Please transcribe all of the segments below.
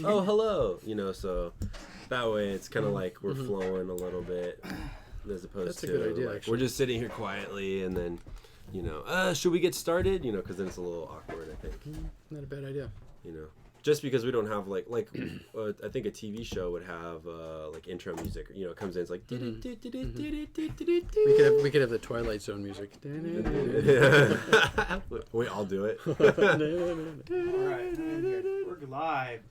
oh, hello, so that way it's kind of like we're flowing a little bit as opposed to a good idea, like we're just sitting here quietly and then, should we get started? Because then it's a little awkward, I think. Not a bad idea. Just because we don't have like I think a TV show would have like intro music. It comes in, it's like. We could have the Twilight Zone music. We all do it. All right, we're live.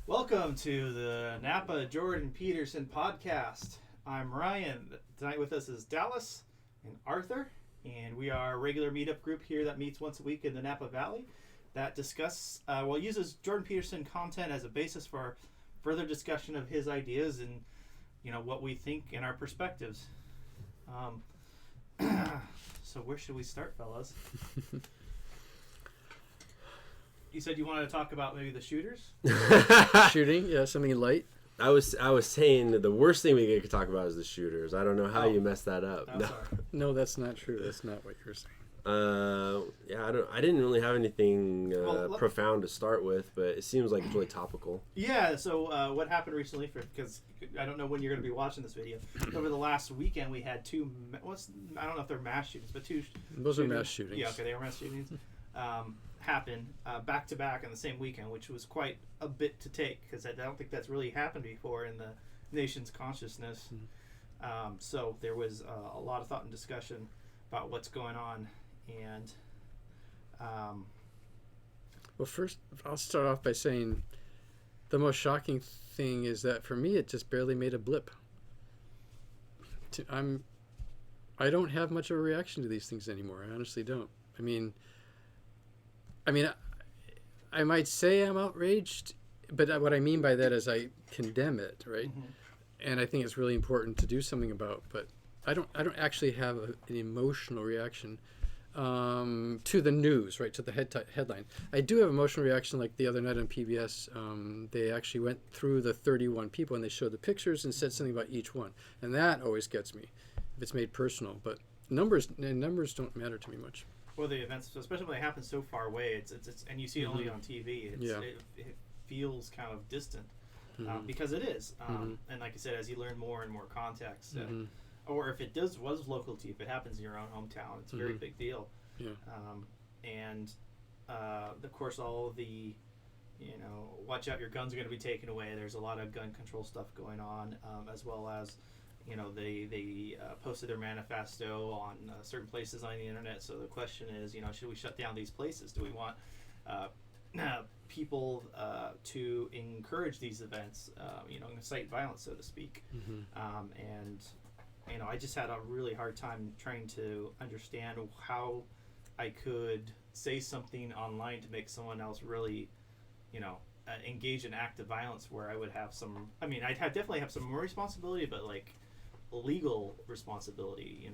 Welcome to the NapaJordanPetersonPodcast. I'm Ryan. Tonight with us is Dallas and Arthur, and we are a regular meetup group here that meets once a week in the Napa Valley that uses Jordan Peterson content as a basis for further discussion of his ideas and what we think and our perspectives. So where should we start, fellas? You said you wanted to talk about maybe the shooters? Shooting, yeah, something light. I was saying that the worst thing we could talk about is the shooters. I don't know how you messed that up. No, that's not true. That's not what you're saying. I didn't really have anything profound to start with, but it seems like it's really topical. Yeah, so what happened recently, because I don't know when you're going to be watching this video, over the last weekend we had two, I don't know if they're mass shootings, but two Those are mass shootings. Yeah, okay, they were mass shootings. Happen back to back on the same weekend, which was quite a bit to take, because I don't think that's really happened before in the nation's consciousness. So there was a lot of thought and discussion about what's going on. And well, first I'll start off by saying the most shocking thing is that for me it just barely made a blip. I don't have much of a reaction to these things anymore. I honestly don't. I mean, I might say I'm outraged, but what I mean by that is I condemn it, right? And I think it's really important to do something about. But I don't actually have an emotional reaction to the news, right? To the headline. I do have emotional reaction, like the other night on PBS. They actually went through the 31 people and they showed the pictures and said something about each one, and that always gets me if it's made personal. But numbers don't matter to me much. Well, the events, especially when they happen so far away, it's and you see it only on TV. It feels kind of distant because it is. And like I said, as you learn more and more context, or if it was local to you, if it happens in your own hometown, it's a very big deal. Yeah. And of course, all the watch out, your guns are going to be taken away. There's a lot of gun control stuff going on, as well as. They posted their manifesto on certain places on the internet. So the question is, should we shut down these places? Do we want people to encourage these events, incite violence, so to speak? And I just had a really hard time trying to understand how I could say something online to make someone else really, engage in active violence where I would have some. I mean, I'd definitely have some more responsibility, but like. Legal responsibility,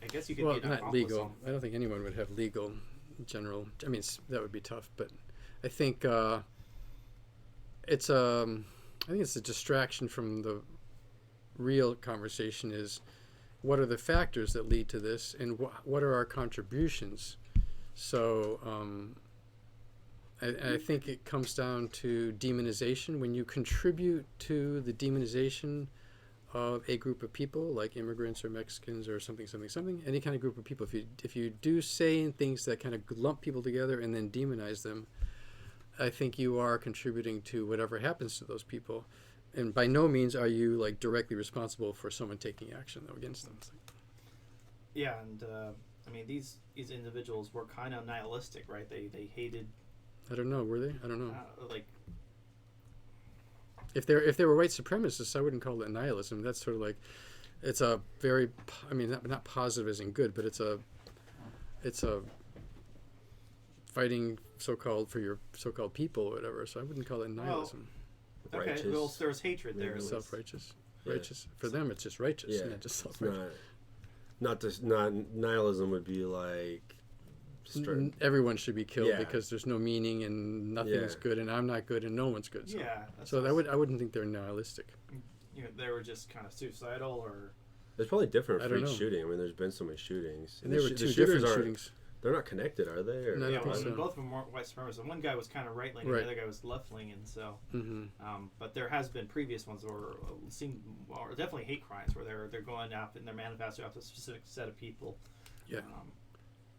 I guess you could be not legal. I don't think anyone would have legal general. I mean, that would be tough, but I think it's a distraction from the real conversation. Is what are the factors that lead to this, and what are our contributions? So I think it comes down to demonization. When you contribute to the demonization of a group of people, like immigrants or Mexicans or something, any kind of group of people, if you do say things that kind of lump people together and then demonize them, I think you are contributing to whatever happens to those people. And by no means are you like directly responsible for someone taking action though against them. Yeah, and these individuals were kind of nihilistic, right? They hated. I don't know. Were they? I don't know. If they were white supremacists, I wouldn't call it nihilism. That's sort of like, it's a very, not positive as in good, but it's a fighting for your so-called people or whatever. So I wouldn't call it nihilism. Well, okay, well, there was hatred there. Self-righteous. Righteous. For them, it's just righteous, not just self-righteous. Not nihilism would be like... Everyone should be killed because there's no meaning and nothing's good and I'm not good and no one's good. So I wouldn't think they're nihilistic. They were just kind of suicidal, or there's probably different for each shooting. I mean, there's been so many shootings, and there were two different shootings. They're not connected, are they? Or? No, I Yeah, don't well, think so. both of them weren't white supremacists. One guy was kind of right-leaning, Right. the other guy was left-leaning, so. Mm-hmm. But there has been previous ones where or definitely hate crimes where they're going after in their manifesto after a specific set of people. Yeah.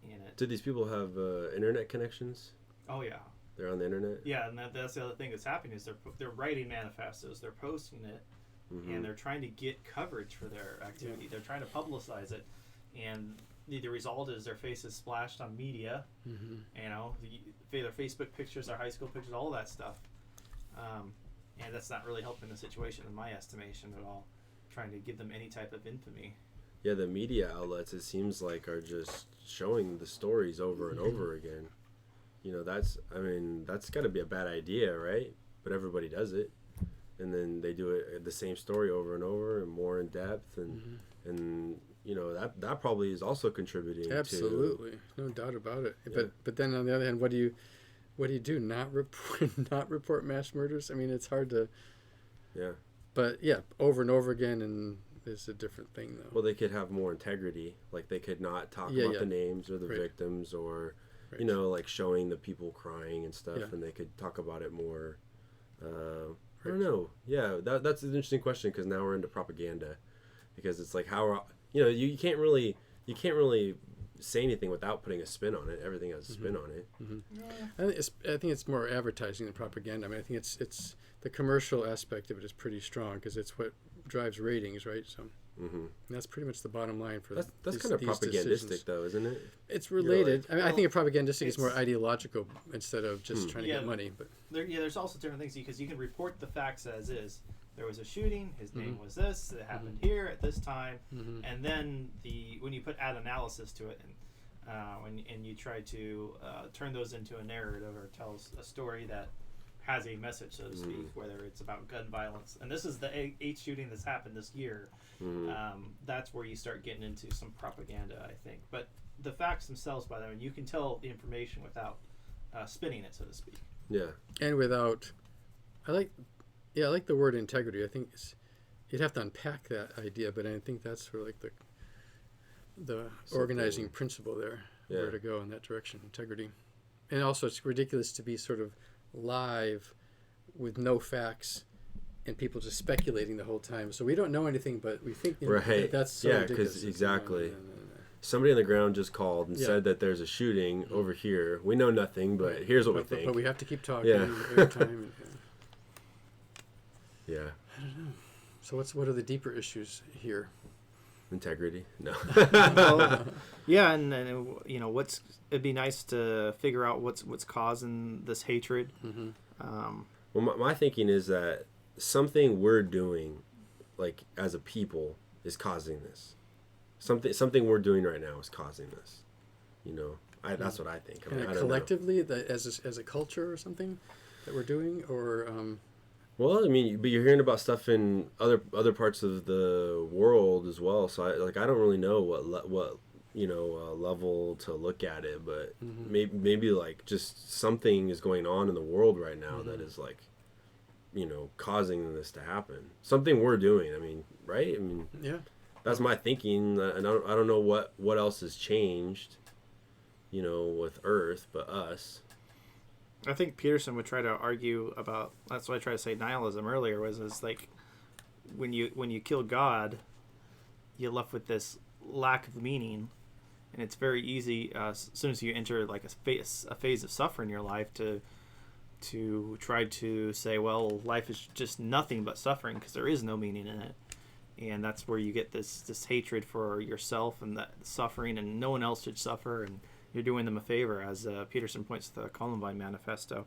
In it. Did these people have internet connections? Oh yeah. They're on the internet. Yeah, and that's the other thing that's happening is they're writing manifestos, they're posting it, and they're trying to get coverage for their activity. They're trying to publicize it, and the result is their face is splashed on media. You know, their Facebook pictures, their high school pictures, all that stuff, and that's not really helping the situation in my estimation at all. Trying to give them any type of infamy. Yeah, the media outlets, it seems like, are just showing the stories over and over again. You know, that's got to be a bad idea, right? But everybody does it, and then they do it the same story over and over and more in depth, and you know that probably is also contributing. Absolutely, no doubt about it. Yeah. But then on the other hand, what do you do? Not report mass murders? I mean, it's hard to. Yeah. But yeah, over and over again, and it's a different thing though. Well, they could have more integrity. Like they could not talk about the names or the victims or. Right. You know, like showing the people crying and stuff, Yeah. and they could talk about it more. I don't know. Yeah, that's an interesting question because now we're into propaganda, because it's like you can't really say anything without putting a spin on it. Everything has a spin on it. I think it's more advertising than propaganda. I mean, I think it's the commercial aspect of it is pretty strong because it's what drives ratings, right? So. And that's pretty much the bottom line for that's kind of propagandistic decisions. though, isn't it? It's related. Like, I think a propagandistic is more ideological instead of just trying to get money. But there's also different things because you can report the facts as is. There was a shooting. His name was this. It happened here at this time. And then when you add analysis to it, and you try to turn those into a narrative or tell a story that has a message, so to speak, whether it's about gun violence. And this is the eighth shooting that's happened this year. That's where you start getting into some propaganda, I think. But the facts themselves, by the way, you can tell the information without spinning it, so to speak. Yeah. And without, I like the word integrity. I think you'd have to unpack that idea, but I think that's sort of like the organizing principle there, where to go in that direction, integrity. And also, it's ridiculous to be sort of live with no facts and people just speculating the whole time. So we don't know anything, but we think that's so ridiculous. Because exactly. Somebody on the ground just called and said that there's a shooting over here. We know nothing, but here's what we think. But we have to keep talking every time. Yeah. I don't know. So what are the deeper issues here? Integrity? No. Yeah, and you know it'd be nice to figure out what's causing this hatred. Well, my thinking is that something we're doing, like as a people, is causing this. Something we're doing right now is causing this. You know, that's what I think. I don't collectively, as a culture or something that we're doing, or. Well, I mean, but you're hearing about stuff in other parts of the world as well. So I don't really know what level to look at it, but maybe like just something is going on in the world right now that is like, causing this to happen. Something we're doing. I mean, right? I mean, that's my thinking. And I don't know what else has changed, with Earth but us. I think Peterson would try to argue about. That's why I tried to say nihilism earlier. Was like when you kill God, you're left with this lack of meaning, and it's very easy as soon as you enter like a phase of suffering in your life to try to say, well, life is just nothing but suffering because there is no meaning in it, and that's where you get this hatred for yourself and that suffering, and no one else should suffer, and you're doing them a favor, as Peterson points to the Columbine Manifesto.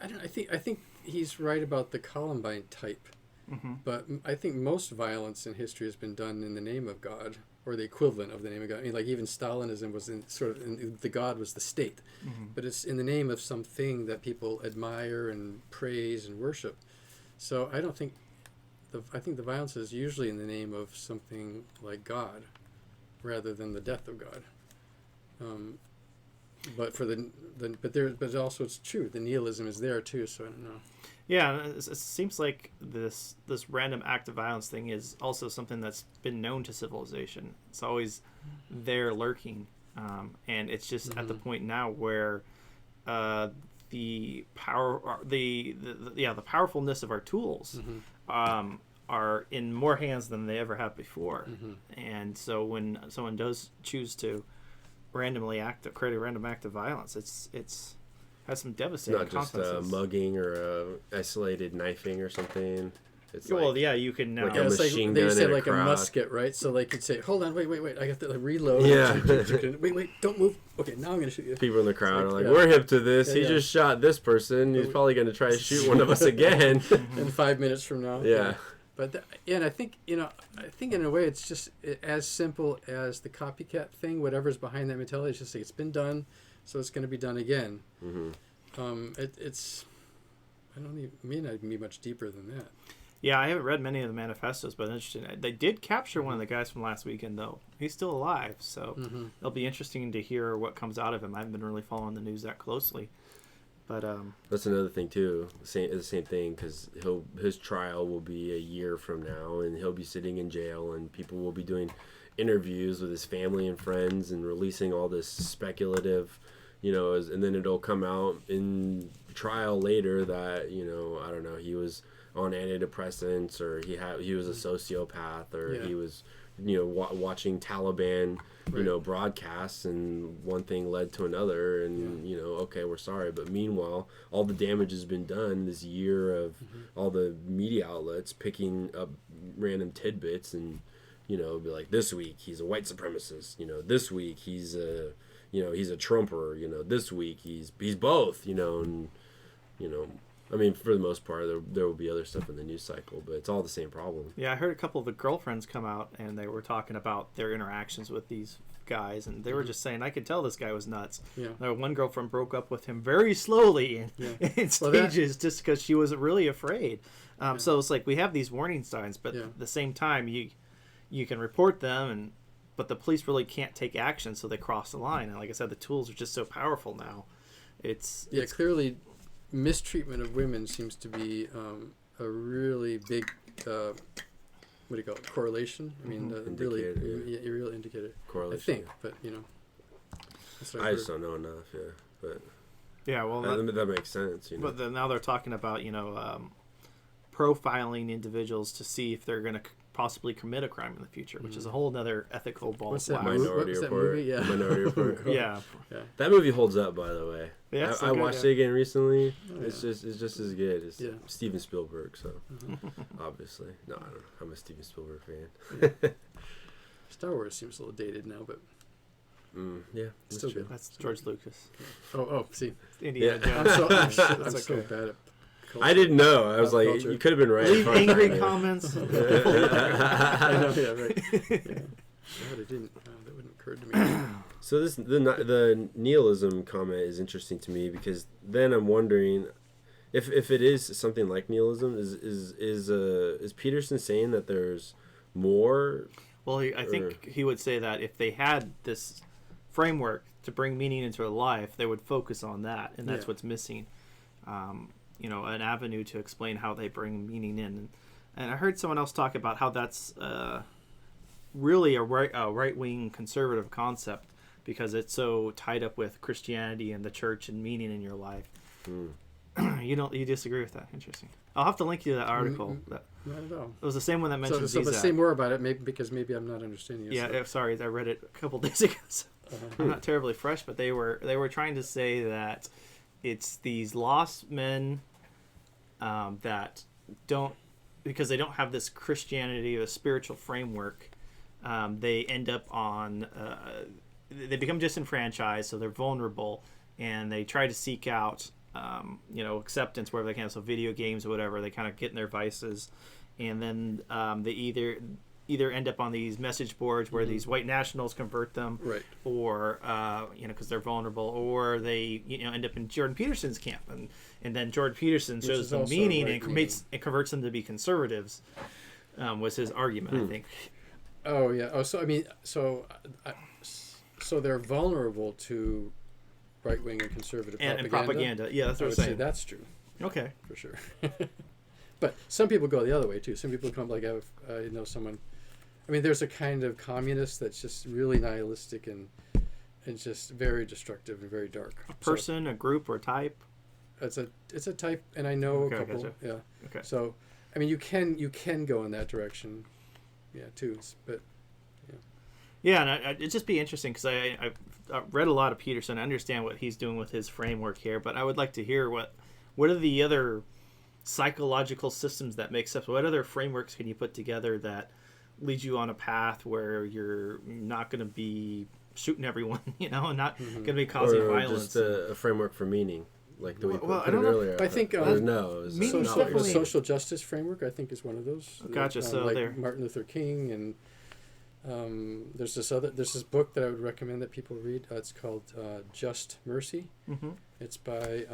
I think he's right about the Columbine type, but I think most violence in history has been done in the name of God, or the equivalent of the name of God. I mean, like even Stalinism was the God was the state, but it's in the name of something that people admire and praise and worship. So I don't think I think the violence is usually in the name of something like God, rather than the death of God. But for but also it's true. The nihilism is there too. So I don't know. Yeah, it seems like this random act of violence thing is also something that's been known to civilization. It's always there lurking, And it's just at the point now where the powerfulness of our tools are in more hands than they ever have before. And so when someone does choose to randomly create a random act of violence, it's has some devastating consequences. Not just mugging or isolated knifing or something. It's you can now. Like a machine gun they said in a like crowd. a musket, right? So they could say, "Hold on, wait, I got to reload." Yeah. wait, don't move. Okay, now I'm going to shoot you. People in the crowd are like, "We're hip to this. He just shot this person. He's probably going to try to shoot one of us again." In 5 minutes from now. Yeah. But and I think in a way it's just as simple as the copycat thing. Whatever's behind that mentality, it's just like it's been done, so it's going to be done again. It's may not be much deeper than that. Yeah, I haven't read many of the manifestos, but interesting. They did capture one of the guys from last weekend, though. He's still alive, so it'll be interesting to hear what comes out of him. I haven't been really following the news that closely, but that's another thing too. The same thing, because his trial will be a year from now, and he'll be sitting in jail, and people will be doing interviews with his family and friends, and releasing all this speculative, and then it'll come out in trial later that I don't know, he was on antidepressants, or he was a sociopath, or he was watching Taliban broadcasts, and one thing led to another, and okay, we're sorry, but meanwhile all the damage has been done this year of all the media outlets picking up random tidbits, and be like, this week he's a white supremacist, this week he's a he's a Trumper, this week he's both, and I mean, for the most part, there will be other stuff in the news cycle, but it's all the same problem. Yeah, I heard a couple of the girlfriends come out, and they were talking about their interactions with these guys, and they were just saying, I could tell this guy was nuts. Yeah. One girlfriend broke up with him very slowly in stages, just because she was really afraid. So it's like we have these warning signs, but at the same time, you can report them, but the police really can't take action, so they cross the line. And like I said, the tools are just so powerful now. It's clearly mistreatment of women seems to be a really big what do you call it, correlation? I mean, really a real indicator. Correlation. I think, but I just don't know enough. But well, that makes sense. But then now they're talking about profiling individuals to see if they're going to possibly commit a crime in the future, which is a whole other ethical ball. What's that? Minority Report. Yeah. Minority Report. Yeah. That movie holds up, by the way. Yeah, I watched it again recently. Oh, it's just as good. It's Steven Spielberg, so obviously. No, I don't know. I'm a Steven Spielberg fan. Star Wars seems a little dated now, but still good. That's George Lucas. Oh, see, Indiana Jones. I'm so bad at culture. I didn't know. I was like, culture. You could have been right. Leave angry comments. I know, yeah, right. Yeah. But it didn't. That wouldn't occur to me. So the nihilism comment is interesting to me, because then I'm wondering if it is something like nihilism, is Peterson saying that there's more? Well, I think he would say that if they had this framework to bring meaning into their life, they would focus on that, and that's what's missing. An avenue to explain how they bring meaning in. And I heard someone else talk about how that's really a right-wing conservative concept, because it's so tied up with Christianity and the church and meaning in your life. You disagree with that? Interesting. I'll have to link you to that article. Not at all. It was the same one that mentions but say more about it, maybe I'm not understanding it. Yeah, sorry, I read it a couple days ago, so I'm not terribly fresh, but they were trying to say that it's these lost men that don't, because they don't have this Christianity or spiritual framework, they end up on they become disenfranchised, so they're vulnerable, and they try to seek out acceptance wherever they can. So video games or whatever, they kind of get in their vices, and then they either end up on these message boards where these white nationals convert them, right? Or because they're vulnerable, or they end up in Jordan Peterson's camp, and then Jordan Peterson shows them meaning and converts them to be conservatives. Was his argument, I think. Oh yeah. Oh, so I mean, so they're vulnerable to right-wing and conservative propaganda. Yeah, that's what I'm saying. That's true. Okay, for sure. But some people go the other way too. Some people come like someone. I mean, there's a kind of communist that's just really nihilistic and It's just very destructive and very dark. A person, a group, or a type? It's a type, and I know a couple. Gotcha. Yeah. Okay. So, I mean, you can go in that direction, yeah, too. But yeah, and it'd just be interesting because I've read a lot of Peterson. I understand what he's doing with his framework here, but I would like to hear what are the other psychological systems that make sense. What other frameworks can you put together that lead you on a path where you're not going to be shooting everyone, and not going to be causing violence? Just a framework for meaning, like the way put it earlier. I think the social justice framework, I think, is one of those. Gotcha. So like there, Martin Luther King, and there's this book that I would recommend that people read. It's called Just Mercy. Mm-hmm. It's by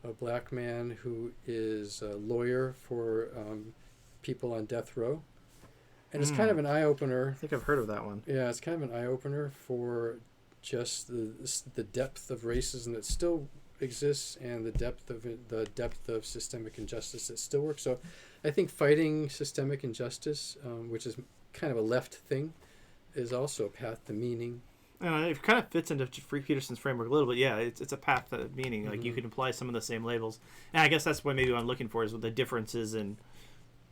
a black man who is a lawyer for people on death row. And it's kind of an eye-opener. I think I've heard of that one. Yeah, it's kind of an eye-opener for just the depth of racism that still exists and the depth of systemic injustice that still works. So I think fighting systemic injustice, which is kind of a left thing, is also a path to meaning. And it kind of fits into Peterson's framework a little bit. Yeah, it's a path to meaning. Like you can apply some of the same labels. And I guess that's what maybe what I'm looking for is what the differences in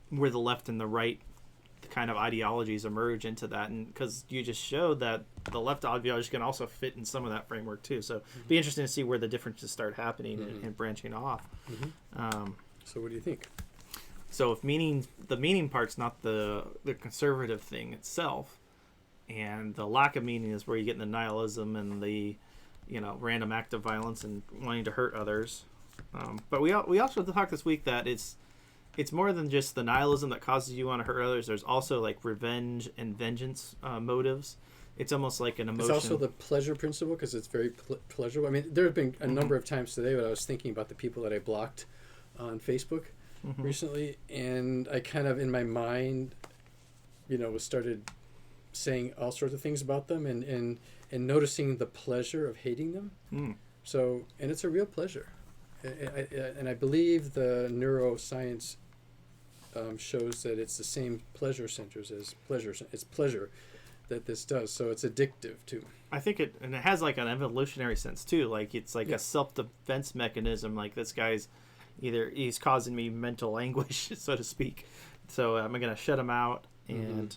where the left and the right kind of ideologies emerge into that, and because you just showed that the left ideology can also fit in some of that framework too, so it'd be interesting to see where the differences start happening and branching off. So what do you think? So if the meaning part's not the conservative thing itself, and the lack of meaning is where you get the nihilism and the random act of violence and wanting to hurt others, but we also talked this week that it's more than just the nihilism that causes you want to hurt others. There's also like revenge and vengeance motives. It's almost like an emotion. It's also the pleasure principle because it's very pleasurable. I mean, there have been a number of times today when I was thinking about the people that I blocked on Facebook recently, and I kind of in my mind, started saying all sorts of things about them and noticing the pleasure of hating them. So, and it's a real pleasure. And I believe the neuroscience shows that it's the same pleasure centers as pleasure. It's pleasure that this does, so it's addictive too. I think it has like an evolutionary sense too. Like it's like a self-defense mechanism. Like this guy's he's causing me mental anguish, so to speak. So I'm gonna shut him out, and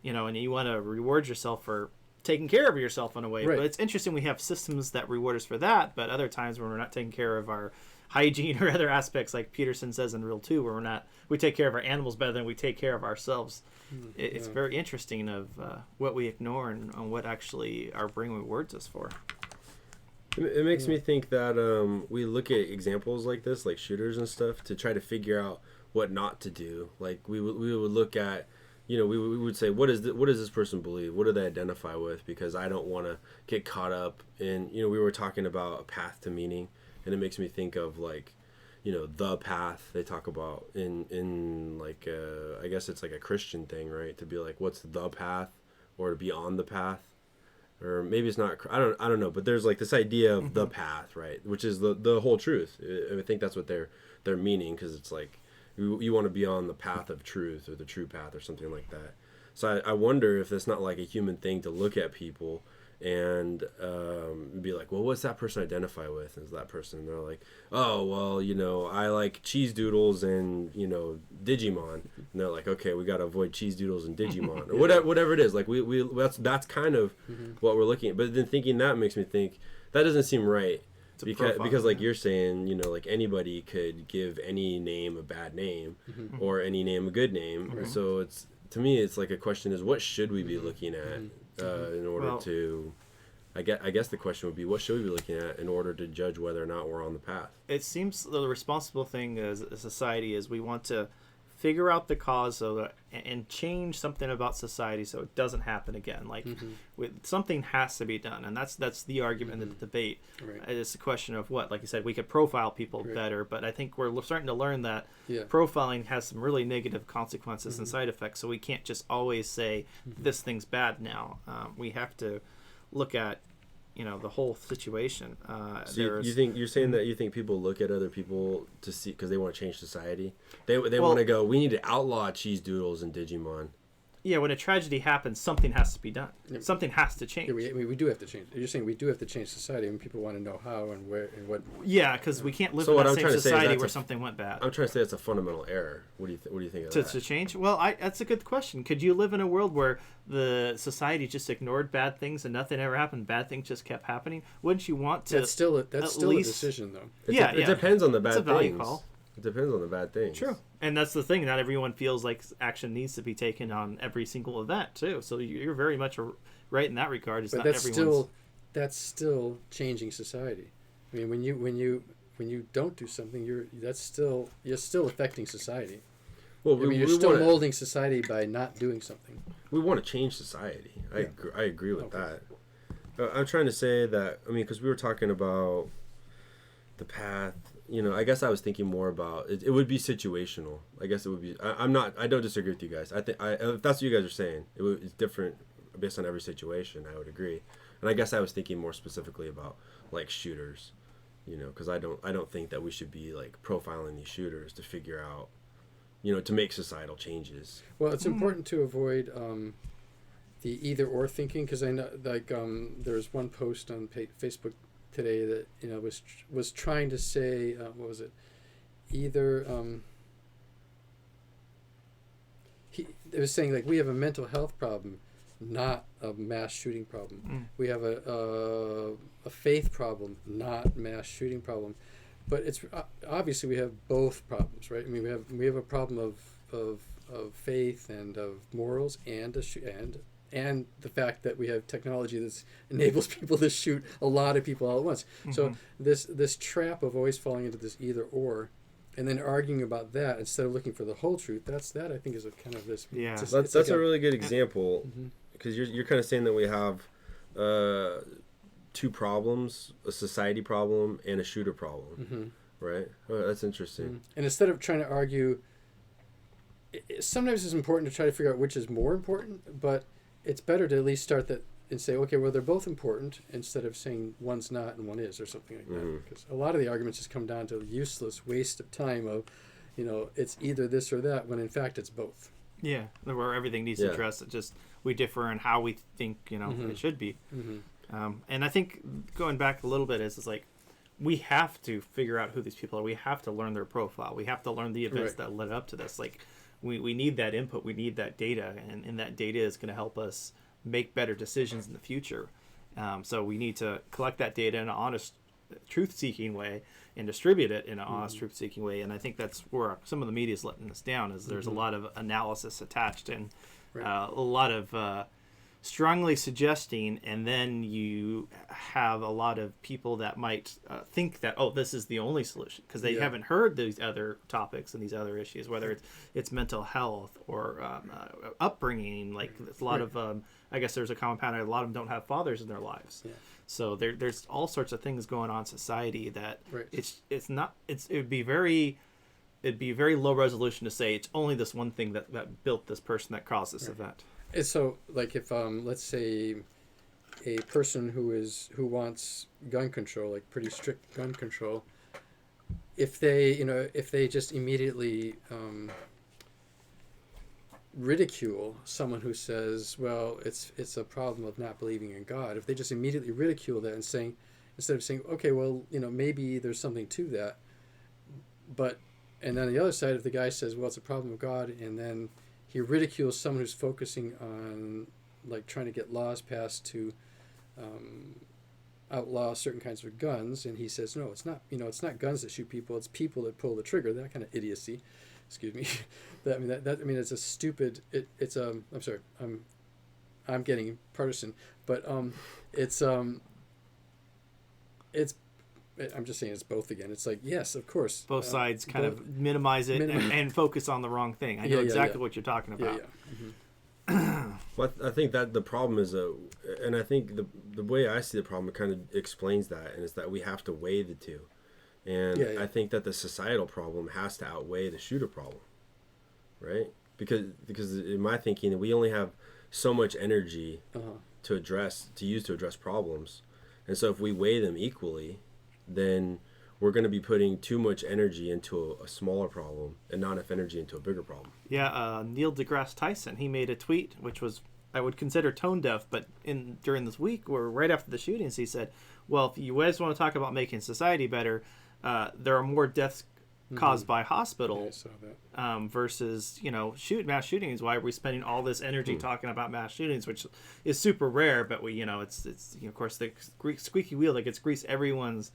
and you want to reward yourself for taking care of yourself in a way. Right. But it's interesting we have systems that reward us for that, but other times when we're not taking care of our hygiene or other aspects, like Peterson says in Rule 2, where we take care of our animals better than we take care of ourselves. It's very interesting of what we ignore and what actually our brain rewards us for. It makes me think that we look at examples like this, like shooters and stuff, to try to figure out what not to do. Like we would look at, we would say, what does this person believe? What do they identify with? Because I don't want to get caught up in, we were talking about a path to meaning, and it makes me think of like, the path they talk about in like, I guess it's like a Christian thing, right? To be like, what's the path, or to be on the path, or maybe it's not. I don't know. But there's like this idea of the path, right? Which is the whole truth. I think that's what they're meaning, because it's like you want to be on the path of truth or the true path or something like that. So I wonder if it's not like a human thing to look at people and be like, well, what's that person identify with? Is that person? And they're like, oh, well, I like cheese doodles and, Digimon. And they're like, okay, we got to avoid cheese doodles and Digimon or whatever it is. Like that's kind of what we're looking at. But then thinking that makes me think that doesn't seem right. Because like you're saying, like anybody could give any name a bad name or any name a good name. Right. So to me, it's like a question is, what should we be looking at in order to, I guess the question would be, what should we be looking at in order to judge whether or not we're on the path? It seems the responsible thing as a society is we want to figure out the cause and change something about society so it doesn't happen again. Like something has to be done, and that's the argument in the debate. Right. It's a question of what, like you said, we could profile people better, but I think we're starting to learn that profiling has some really negative consequences and side effects. So we can't just always say this thing's bad now. We have to look at the whole situation. So you're saying that you think people look at other people to see because they want to change society. They want to go, we need to outlaw cheese doodles and Digimon. when a tragedy happens, something has to be done. Yeah. Something has to change. Yeah, we do have to change. You're saying we do have to change society, and people want to know how and where and what. Yeah, because we can't live in that same society where something went bad. I'm trying to say that's a fundamental error. What do you think of that? To change? Well, that's a good question. Could you live in a world where the society just ignored bad things and nothing ever happened? Bad things just kept happening? Wouldn't you want to? That's still a decision, though. It depends on the bad it's a value things. Call. It depends on the bad things. True. And that's the thing. Not everyone feels like action needs to be taken on every single event, too. So you're very much right in that regard. It's but not that's still changing society. I mean, when you don't do something, you're still affecting society. Well, you're still molding society by not doing something. We want to change society. I agree with that. I'm trying to say that, I mean, because we were talking about the path. I guess I was thinking more about it would be situational. I guess it would be. I don't disagree with you guys. I think if that's what you guys are saying, it's different based on every situation. I would agree. And I guess I was thinking more specifically about like shooters, because I don't think that we should be like profiling these shooters to figure out, to make societal changes. Well, it's important to avoid the either or thinking, because I know there's one post on Facebook today that was trying to say what was it? Either it was saying like we have a mental health problem, not a mass shooting problem. We have a faith problem, not mass shooting problem. But it's obviously we have both problems, right? I mean, we have a problem of faith and of morals and and the fact that we have technology that enables people to shoot a lot of people all at once. Mm-hmm. So this trap of always falling into this either or, and then arguing about that instead of looking for the whole truth. That I think is a kind of this. Yeah, that's a really good example, because you're kind of saying that we have two problems: a society problem and a shooter problem, right? Oh, that's interesting. And instead of trying to argue, sometimes it's important to try to figure out which is more important, but it's better to at least start that and say, okay, well, they're both important, instead of saying one's not and one is, or something like that. Because a lot of the arguments just come down to a useless waste of time of, it's either this or that, when in fact it's both. Yeah, where everything needs to address it. Just we differ in how we think, it should be. And I think going back a little bit is like, we have to figure out who these people are. We have to learn their profile. We have to learn the events that led up to this. Like, we need that input. We need that data, and that data is going to help us make better decisions in the future. So we need to collect that data in an honest, truth-seeking way and distribute it in an honest, truth-seeking way. And I think that's where some of the media is letting us down, is there's a lot of analysis attached and a lot of strongly suggesting, and then you have a lot of people that might think that, this is the only solution, because they haven't heard these other topics and these other issues, whether it's mental health or upbringing. Like a lot of, I guess there's a common pattern. A lot of them don't have fathers in their lives. Yeah. So there's all sorts of things going on in society that it'd be very low resolution to say it's only this one thing that built this person that caused this event. And so, like, if let's say a person who wants gun control, like pretty strict gun control, if they just immediately ridicule someone who says, well, it's a problem of not believing in God. If they just immediately ridicule that and saying, instead of saying, okay, well, maybe there's something to that, and on the other side, if the guy says, well, it's a problem of God, and then he ridicules someone who's focusing on, like, trying to get laws passed to outlaw certain kinds of guns, and he says, no, it's not. It's not guns that shoot people; it's people that pull the trigger. That kind of idiocy. Excuse me. It's a stupid. It's I'm sorry. I'm getting partisan, but it's. I'm just saying it's both again. It's like, yes, of course. Both sides kind of minimize it and focus on the wrong thing. I know exactly what you're talking about. Well, I think that the problem is, and I think the way I see the problem, it kind of explains that, and it's that we have to weigh the two. And I think that the societal problem has to outweigh the shooter problem, right? Because in my thinking, we only have so much energy to use to address problems. And so if we weigh them equally, then we're going to be putting too much energy into a smaller problem and not enough energy into a bigger problem. Yeah, Neil deGrasse Tyson, he made a tweet which was, I would consider tone deaf, but during this week or right after the shootings, he said, well, if you guys want to talk about making society better, there are more deaths caused by hospitals versus, mass shootings. Why are we spending all this energy talking about mass shootings, which is super rare, but we, it's of course the squeaky wheel that gets grease, everyone's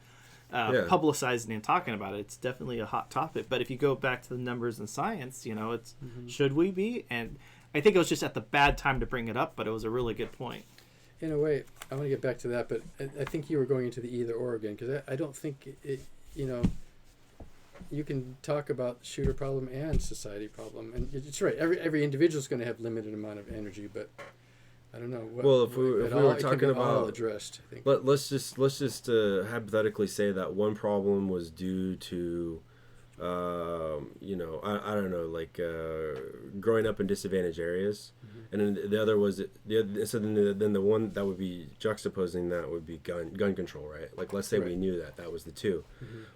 publicizing and talking about it. It's definitely a hot topic. But if you go back to the numbers and science, it's should we be? And I think it was just at the bad time to bring it up, but it was a really good point. In a way, I want to get back to that, but I think you were going into the either or again, because I don't think it, you can talk about shooter problem and society problem, and it's right. Every individual is going to have limited amount of energy, but I don't know. If we were talking about all addressed, I think. Let's just hypothetically say that one problem was due to, I don't know, like growing up in disadvantaged areas, and then the other was then the one that would be juxtaposing that would be gun control, right? Like let's say we knew that was the two.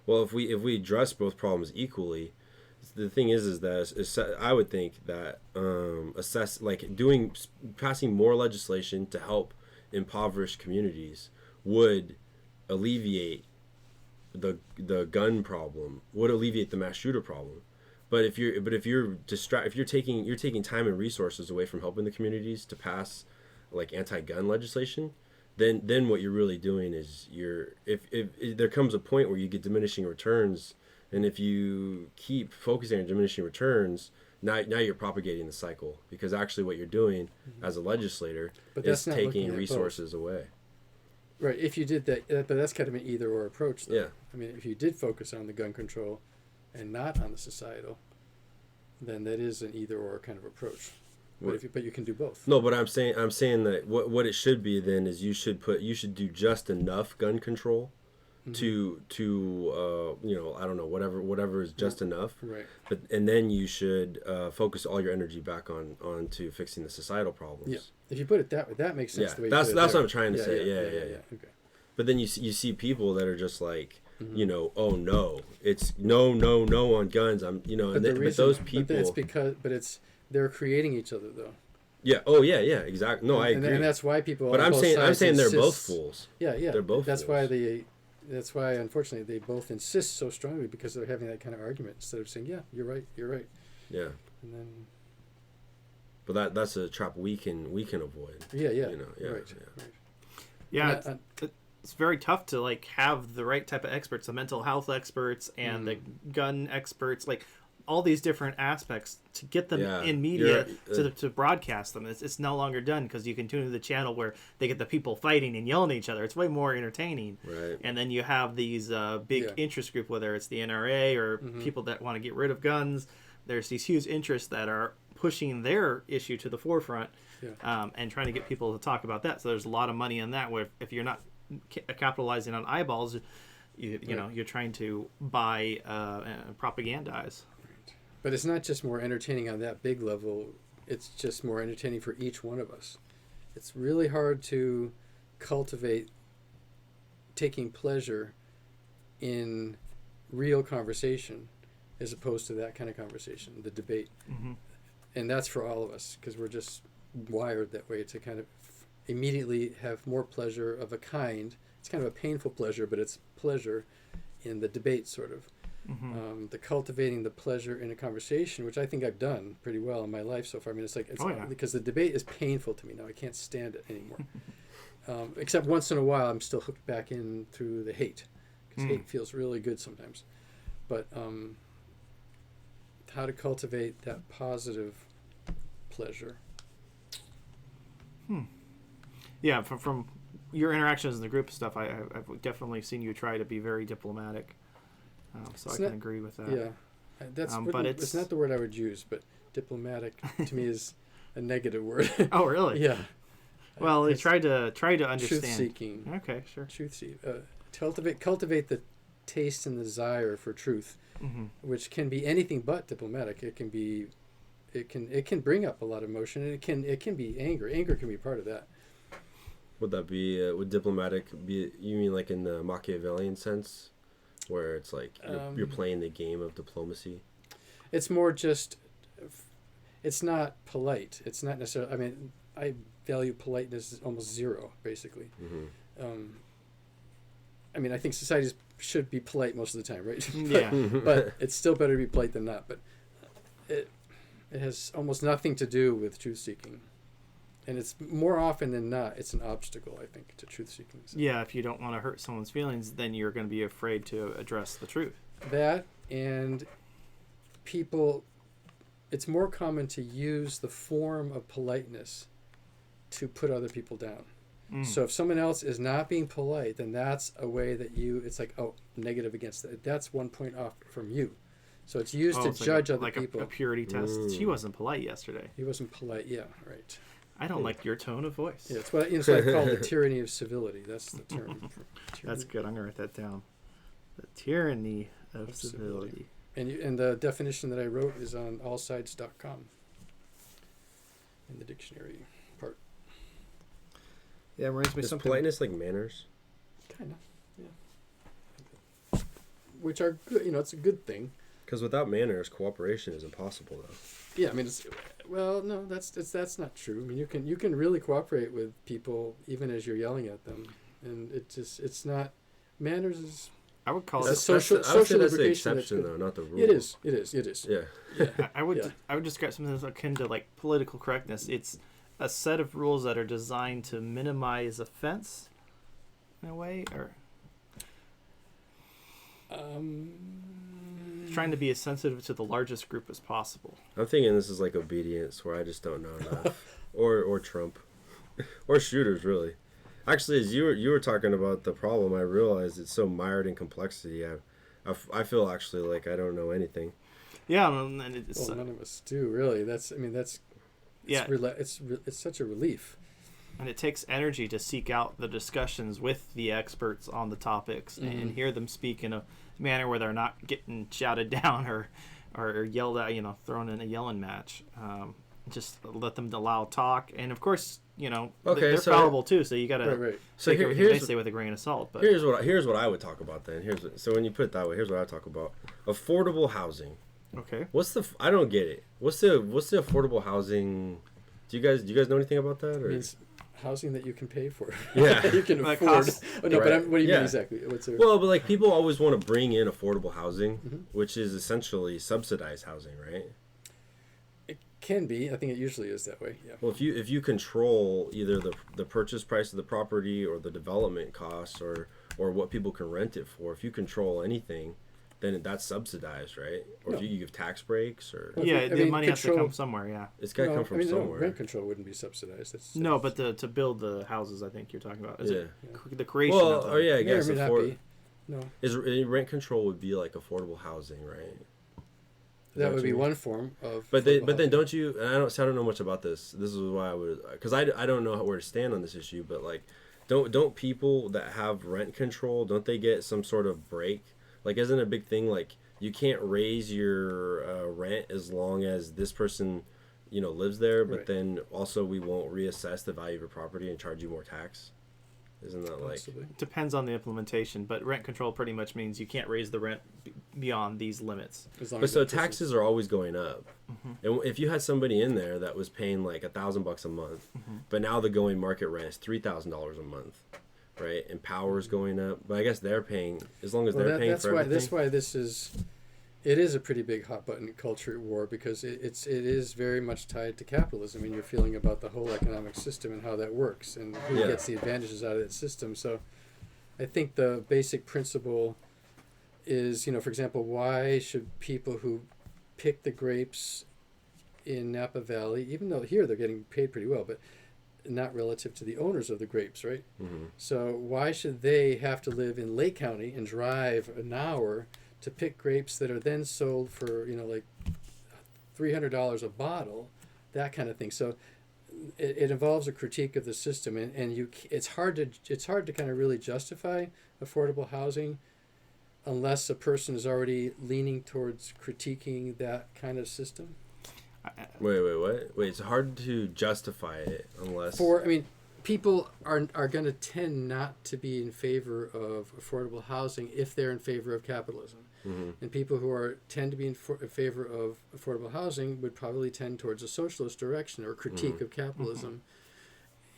Well, if we address both problems equally, the thing is that I would think that passing more legislation to help impoverished communities would alleviate the gun problem, would alleviate the mass shooter problem. But if you're taking time and resources away from helping the communities to pass like anti-gun legislation, then what you're really doing is if there comes a point where you get diminishing returns, and if you keep focusing on diminishing returns, now you're propagating the cycle, because actually what you're doing as a legislator is taking resources away. Right, if you did that, but that's kind of an either-or approach, though. Yeah. I mean, if you did focus on the gun control and not on the societal, then that is an either-or kind of approach. But you can do both. No, but I'm saying that what it should be then is you should do just enough gun control to I don't know, whatever is just enough. Right. And then you should focus all your energy back onto fixing the societal problems. Yeah. If you put it that way, that makes sense. Yeah. The way That's what I'm trying to say. Yeah. Okay. But then you see people that are just like, oh no, it's no on guns. But those people. They're creating each other though. Yeah. Oh yeah. Exactly. No, I agree. And that's why people. But I'm saying they're both fools. Yeah. They're both. That's fools. That's why, unfortunately, they both insist so strongly, because they're having that kind of argument instead of saying, "Yeah, you're right." Yeah. And then. But that's a trap we can avoid. Yeah. Right. Yeah. It's very tough to have the right type of experts, the mental health experts and the gun experts, all these different aspects to get them in media to broadcast them. It's no longer done, because you can tune into the channel where they get the people fighting and yelling at each other. It's way more entertaining. Right. And then you have these big interest group, whether it's the NRA or people that want to get rid of guns. There's these huge interests that are pushing their issue to the forefront and trying to get people to talk about that. So there's a lot of money in that, where if you're not capitalizing on eyeballs, you're trying to buy and propagandize. But it's not just more entertaining on that big level, it's just more entertaining for each one of us. It's really hard to cultivate taking pleasure in real conversation as opposed to that kind of conversation, the debate. And that's for all of us, because we're just wired that way to kind of immediately have more pleasure of a kind. It's kind of a painful pleasure, but it's pleasure in the debate, sort of. The cultivating the pleasure in a conversation, which I think I've done pretty well in my life so far. I mean, because the debate is painful to me now. I can't stand it anymore. Except once in a while, I'm still hooked back in through the hate, because hate feels really good sometimes. But how to cultivate that positive pleasure. Yeah, from your interactions in the group stuff, I've definitely seen you try to be very diplomatic. So I can agree with that. Yeah, but it's not the word I would use, but diplomatic to me is a negative word. Oh, really? Yeah. Well, they try to understand. Truth seeking. Okay, sure. Truth seeking. Cultivate the taste and desire for truth, which can be anything but diplomatic. It can bring up a lot of emotion, and it can be anger. Anger can be part of that. Would that be would diplomatic be? You mean like in the Machiavellian sense? where it's like you're playing the game of diplomacy? It's more just, it's not polite. It's not necessarily, I mean, I value politeness almost zero, basically. I mean, I think societies should be polite most of the time, right? Yeah. But it's still better to be polite than not. But it has almost nothing to do with truth-seeking. And it's more often than not, it's an obstacle, I think, to truth-seeking. So Yeah, if you don't want to hurt someone's feelings, then you're going to be afraid to address the truth. that, and people, it's more common to use the form of politeness to put other people down. So if someone else is not being polite, then that's a way that it's like, oh, negative against that. That's 1 point off from you. So it's used to judge other people. Like a purity test. She wasn't polite yesterday. He wasn't polite. Yeah, right. I don't like your tone of voice. Yeah, it's what I call the tyranny of civility. That's the term. That's good. I'm going to write that down. The tyranny of civility. And the definition that I wrote is on allsides.com in the dictionary part. Yeah, it reminds me Is something. politeness like manners? Kind of, yeah. Which are good, it's a good thing. Because without manners, cooperation is impossible, though. Yeah, I mean, no, that's not true. I mean, you can really cooperate with people even as you're yelling at them, and it's not manners is. I would call It's it a social I would say that's the lubrication exception, that's though, not the rule. It is. Yeah. I would describe something that's akin to like political correctness. It's a set of rules that are designed to minimize offense, in a way, or trying to be as sensitive to the largest group as possible. I'm thinking this is like obedience, where I just don't know enough, or Trump, or shooters, really. Actually, as you were talking about the problem, I realized it's so mired in complexity. I feel actually like I don't know anything. Yeah, and it's none of us do really. It's such a relief. And it takes energy to seek out the discussions with the experts on the topics and hear them speak in a manner where they're not getting shouted down or yelled at, thrown in a yelling match. Just let them allow talk. And of course, they're fallible too, so you got to take everything they say with a grain of salt. But here's what I would talk about then. So when you put it that way, here's what I talk about: affordable housing. Okay. I don't get it. What's the affordable housing? Do you guys know anything about that? Or? It means housing that you can pay for. Yeah. You can Like afford. costs. Oh, no, Right. but what do you Yeah. mean exactly? Well, but like people always want to bring in affordable housing, which is essentially subsidized housing, right? It can be. I think it usually is that way. Yeah. Well, if you control either the purchase price of the property or the development costs or what people can rent it for, if you control anything, then that's subsidized, right? Or No. if you give tax breaks or the money has to come somewhere. Yeah. it's got to come from somewhere. Rent control wouldn't be subsidized. No, but to build the houses, I think you're talking about. Is it Yeah. the creation? Well, of them? oh yeah, I May or guess may not be. No, rent control would be like affordable housing, right? that would what be you mean? one form of. But then housing. don't you? And I don't know much about this. This is why I would, because I don't know where to stand on this issue. But like, don't people that have rent control, don't they get some sort of break? Like, isn't it a big thing like you can't raise your rent as long as this person, lives there, but Right. then also we won't reassess the value of your property and charge you more tax? Isn't that like? Possibly. Depends on the implementation, but rent control pretty much means you can't raise the rent beyond these limits. As long But as so that person's- taxes are always going up, and if you had somebody in there that was paying like $1,000 a month, but now the going market rent is $3,000 a month, right? And power's going up, but I guess they're paying as long as they're paying that's for why everything. it is a pretty big hot button culture war because it is very much tied to capitalism and your feeling about the whole economic system and how that works and who Yeah. gets the advantages out of that system. So I think the basic principle is, for example, why should people who pick the grapes in Napa Valley, even though here they're getting paid pretty well, but not relative to the owners of the grapes, right? So why should they have to live in Lake County and drive an hour to pick grapes that are then sold for like $300 a bottle, that kind of thing? So it involves a critique of the system, and it's hard to kind of really justify affordable housing unless a person is already leaning towards critiquing that kind of system. Wait, what? Wait, it's hard to justify it unless. people are going to tend not to be in favor of affordable housing if they're in favor of capitalism. Mm-hmm. And people who tend to be in favor of affordable housing would probably tend towards a socialist direction or critique of capitalism.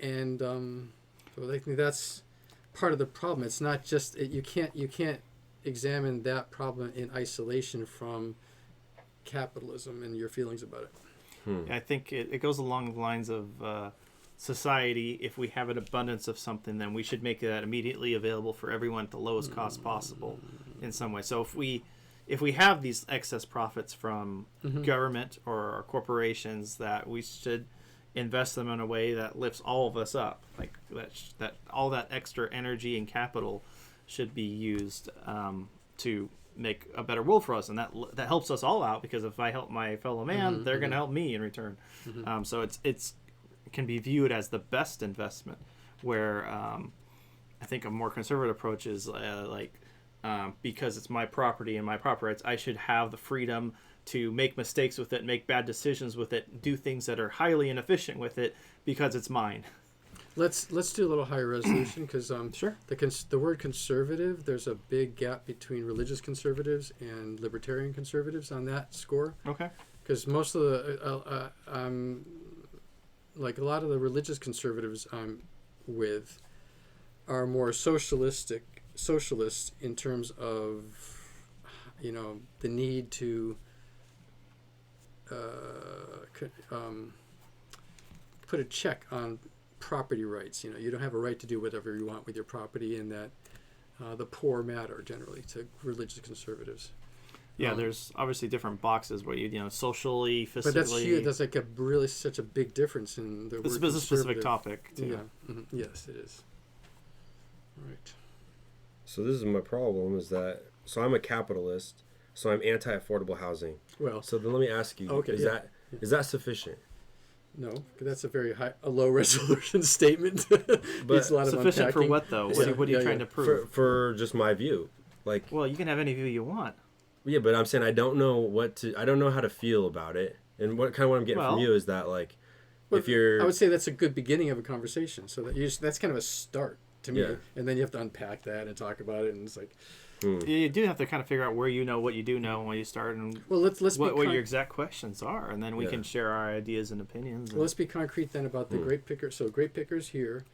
And so I think that's part of the problem. It's not just you can't examine that problem in isolation from capitalism and your feelings about it. I think it goes along the lines of society. If we have an abundance of something, then we should make that immediately available for everyone at the lowest cost possible in some way. So if we have these excess profits from government or corporations, that we should invest them in a way that lifts all of us up. Like that all that extra energy and capital should be used to make a better world for us, and that helps us all out, because if I help my fellow man, they're going to help me in return. So it can be viewed as the best investment, where I think a more conservative approach is because it's my property and my property rights, I should have the freedom to make mistakes with it, make bad decisions with it, do things that are highly inefficient with it because it's mine. Let's do a little higher resolution, because sure. The word conservative, there's a big gap between religious conservatives and libertarian conservatives on that score. Okay. Because most of the like a lot of the religious conservatives I'm with are more socialists in terms of the need to put a check on property rights. You don't have a right to do whatever you want with your property, and that the poor matter generally to religious conservatives. Yeah, there's obviously different boxes where socially, fiscally. But that's huge. That's like such a big difference in the word This is a specific topic too. Yeah. Yes, it is. Right. So this is my problem, is that I'm a capitalist, so I'm anti-affordable housing. Well, so then let me ask you, is that sufficient? No, that's a low resolution statement. But a lot of sufficient for what though? What are you trying to prove? For just my view, Well, you can have any view you want. Yeah, but I'm saying I don't know how to feel about it, and what I'm getting from you is that if you're, I would say that's a good beginning of a conversation. So that's kind of a start to me, and then you have to unpack that and talk about it, and it's like. You do have to kind of figure out where what you do know when you start, and let's what your exact questions are, and then we can share our ideas and opinions. Let's be concrete then about the grape picker. So grape pickers here.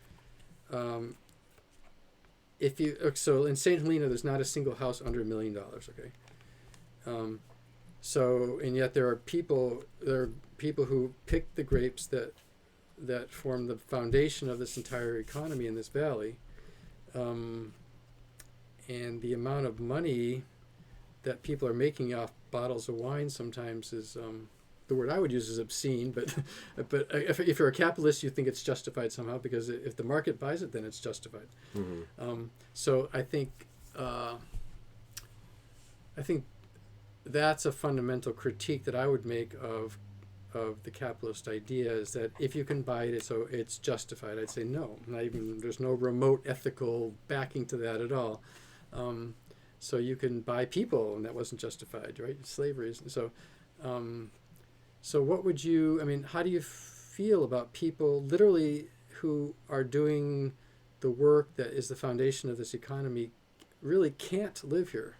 So in St. Helena, there's not a single house under $1 million. Okay. And yet there are people who pick the grapes that form the foundation of this entire economy in this valley. And the amount of money that people are making off bottles of wine sometimes is, the word I would use is obscene, but if you're a capitalist, you think it's justified somehow, because if the market buys it, then it's justified. So I think that's a fundamental critique that I would make of the capitalist idea, is that if you can buy it, so it's justified. I'd say no, there's no remote ethical backing to that at all. So you can buy people, and that wasn't justified, right? Slavery isn't. So what would you, how do you feel about people literally who are doing the work that is the foundation of this economy really can't live here?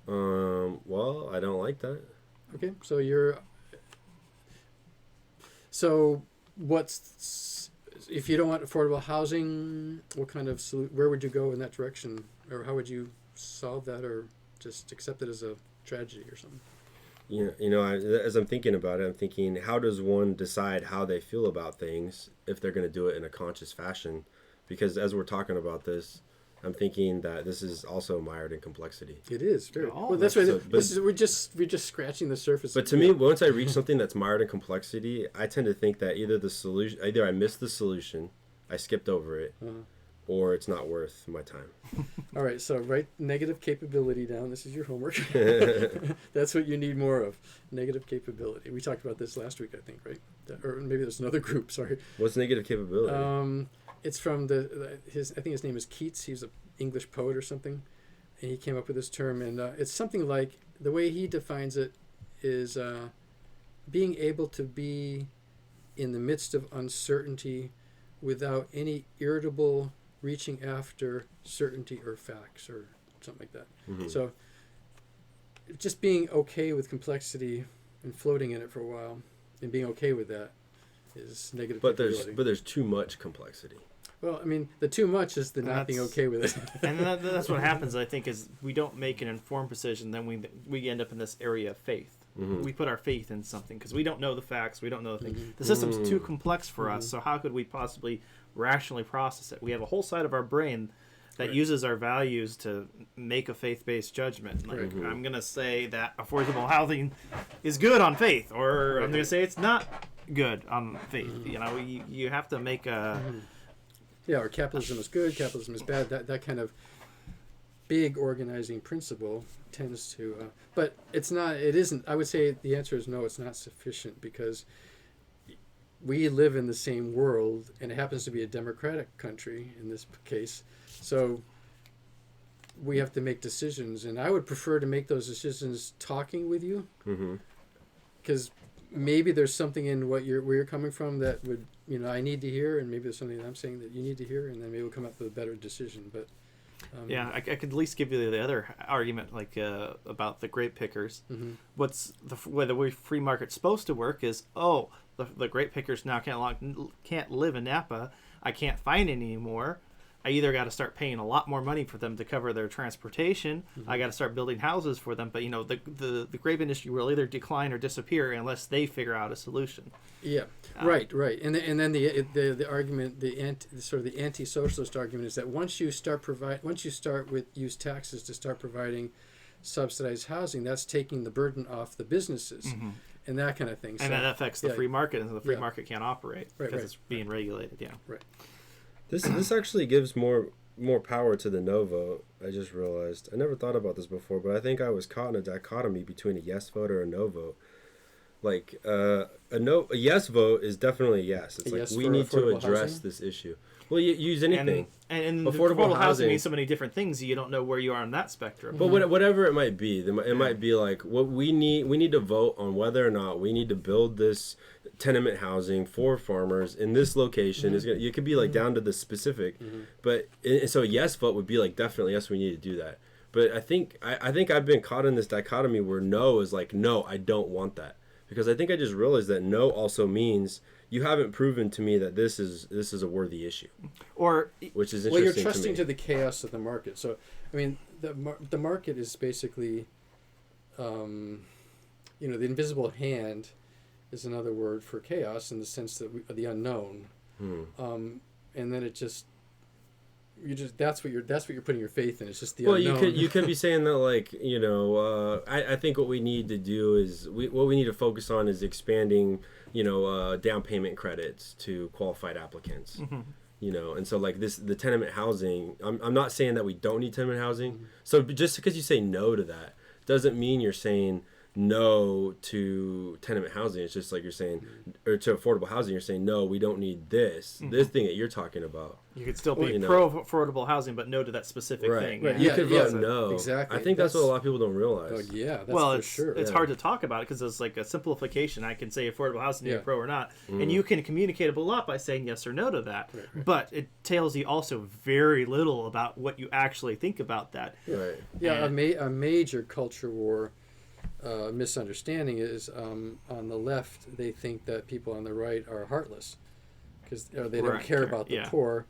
Well, I don't like that. Okay, so what's, if you don't want affordable housing, what kind of where would you go in that direction, or how would you solve that, or just accept it as a tragedy or something? As I'm thinking about it, I'm thinking, how does one decide how they feel about things if they're going to do it in a conscious fashion? Because as we're talking about this, I'm thinking that this is also mired in complexity. It is very. Well, that's right. We're just scratching the surface. But to me, once I reach something that's mired in complexity, I tend to think that either I missed the solution, I skipped over it, or it's not worth my time. All right. So write negative capability down. This is your homework. That's what you need more of. Negative capability. We talked about this last week, I think, right? Or maybe there's another group. Sorry. What's negative capability? It's from I think his name is Keats. He's an English poet or something, and he came up with this term. And it's something like, the way he defines it is being able to be in the midst of uncertainty without any irritable reaching after certainty or facts or something like that. Mm-hmm. So just being okay with complexity and floating in it for a while and being okay with that is negative. But there's too much complexity. Well, I mean, the too much is the not being okay with it. And that's what happens, I think, is we don't make an informed decision, then we end up in this area of faith. Mm-hmm. We put our faith in something because we don't know the facts, we don't know the thing. Mm-hmm. The system's too complex for us, so how could we possibly rationally process it? We have a whole side of our brain that uses our values to make a faith-based judgment. Like, I'm going to say that affordable housing is good on faith, or I'm going to say it's not good on faith. You know, you have to make a... Yeah, or capitalism is good, capitalism is bad. That kind of big organizing principle tends to... but it's not, it isn't, I would say the answer is no, it's not sufficient, because we live in the same world, and it happens to be a democratic country in this case. So we have to make decisions, and I would prefer to make those decisions talking with you, because maybe there's something in where you're coming from that would, I need to hear, and maybe there's something that I'm saying that you need to hear, and then maybe we'll come up with a better decision. But I could at least give you the other argument, like about the grape pickers. What's the way the free market's supposed to work is, the grape pickers now can't live in Napa. I can't find any anymore. I either got to start paying a lot more money for them to cover their transportation. I got to start building houses for them. But the grape industry will either decline or disappear unless they figure out a solution. Yeah, right. And then the argument, the anti-socialist argument is that once you start use taxes to start providing subsidized housing, that's taking the burden off the businesses. And that kind of thing. And that affects the free market, and the free market can't operate because it's being regulated. Yeah. Right. This actually gives more power to the no vote. I just realized. I never thought about this before, but I think I was caught in a dichotomy between a yes vote or a no vote. Like a yes vote is definitely a yes. It's like we need to address this issue. Well, you use anything. And affordable housing means so many different things. You don't know where you are on that spectrum. But whatever it might be, it might be like what we need to vote on whether or not we need to build this tenement housing for farmers in this location. It could be like down to the specific. But so a yes vote would be like definitely yes, we need to do that. But I think I've been caught in this dichotomy where no is like no, I don't want that, because I think I just realized that no also means you haven't proven to me that this is a worthy issue, which is interesting. Well, you're trusting to the chaos of the market. So, I mean, the market is basically, the invisible hand is another word for chaos in the sense that the unknown, and then it just. That's what you're putting your faith in. It's just the unknown. Well, you could be saying that, like, I think what we need to do is what we need to focus on is expanding down payment credits to qualified applicants. And so like the tenement housing, I'm not saying that we don't need tenement housing. So just because you say no to that doesn't mean you're saying no to tenement housing. It's just like you're saying, or to affordable housing, you're saying no, we don't need this thing that you're talking about. You could still be pro affordable housing, but no to that specific thing. Right. You could vote no. Exactly. I think that's what a lot of people don't realize. Oh yeah, that's for sure. It's hard to talk about it because it's like a simplification. I can say affordable housing, you're pro or not, and you can communicate a lot by saying yes or no to that. Right. But it tells you also very little about what you actually think about that. Right. Yeah, a major culture war. Misunderstanding is on the left they think that people on the right are heartless because they don't care about the poor,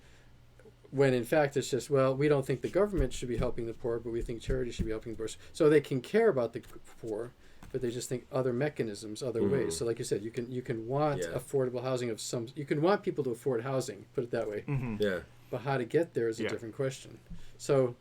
when in fact it's just, well, we don't think the government should be helping the poor, but we think charity should be helping the poor. So they can care about the poor, but they just think other mechanisms, other ways. So like you said, you can want affordable housing of some, you can want people to afford housing, put it that way. But how to get there is a different question. So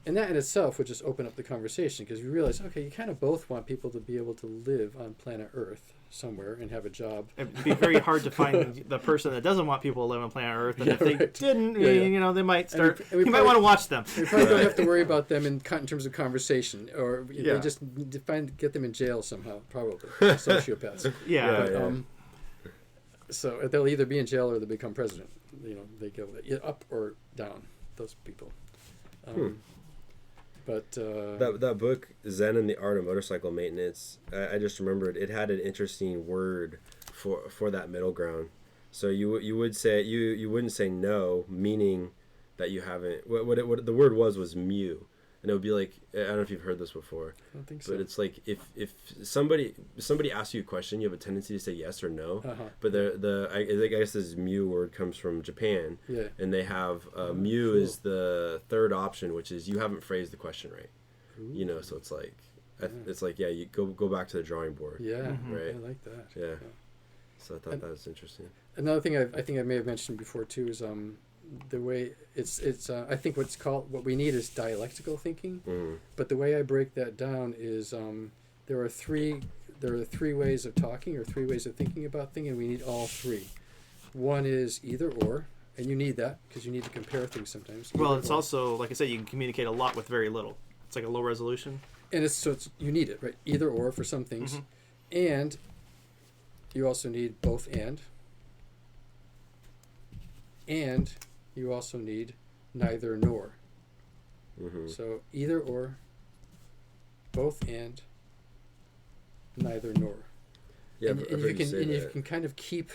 and that in itself would just open up the conversation, because you realize, okay, you kind of both want people to be able to live on planet Earth somewhere and have a job. It'd be very hard to find the person that doesn't want people to live on planet Earth, and if they didn't, they might start. You might want to watch them. We probably don't have to worry about them in terms of conversation, or they just get them in jail somehow, probably sociopaths. So they'll either be in jail or they'll become president. They go up or down. Those people. But that book, Zen and the Art of Motorcycle Maintenance, I just remembered it had an interesting word for that middle ground. So you would say you wouldn't say no, meaning that you haven't. What the word was mu, and it would be like, I don't know if you've heard this before. I don't think so. But it's like if somebody asks you a question, you have a tendency to say yes or no. But I guess this mu word comes from Japan. Yeah. And they have mu cool. is the third option, which is you haven't phrased the question right. Ooh. So it's like it's like you go back to the drawing board. Yeah. Right. I like that. Yeah. So I thought that was interesting. Another thing I think I may have mentioned before too is the way it's I think what we need is dialectical thinking. But the way I break that down is there are three ways of talking or three ways of thinking about things, and we need all three. One is either or, and you need that because you need to compare things sometimes. Well, it's also, like I said, you can communicate a lot with very little. It's like a low resolution. And it's you need it, right? Either or for some things, and you also need both and you also need neither nor. So either or, both and, neither nor. Yeah, and you can kind of keep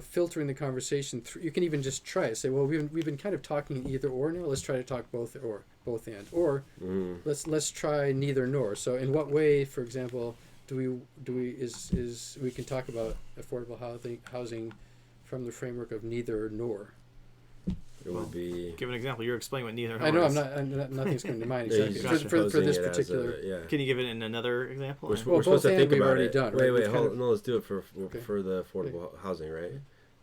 filtering the conversation through. You can even just try it. Say, well, we've been kind of talking either or now. Let's try to talk both and, or let's try neither nor. So in what way, for example, do we can talk about affordable housing from the framework of neither nor? It would be. Give an example. You're explaining what neither nor I know. is. I'm not. Nothing's coming to mind Yeah, exactly for this particular. Can you give it in another example? We're Well, supposed to both think and we've about already it. done, Wait, right? no, let's do it for Okay. for the affordable housing, right?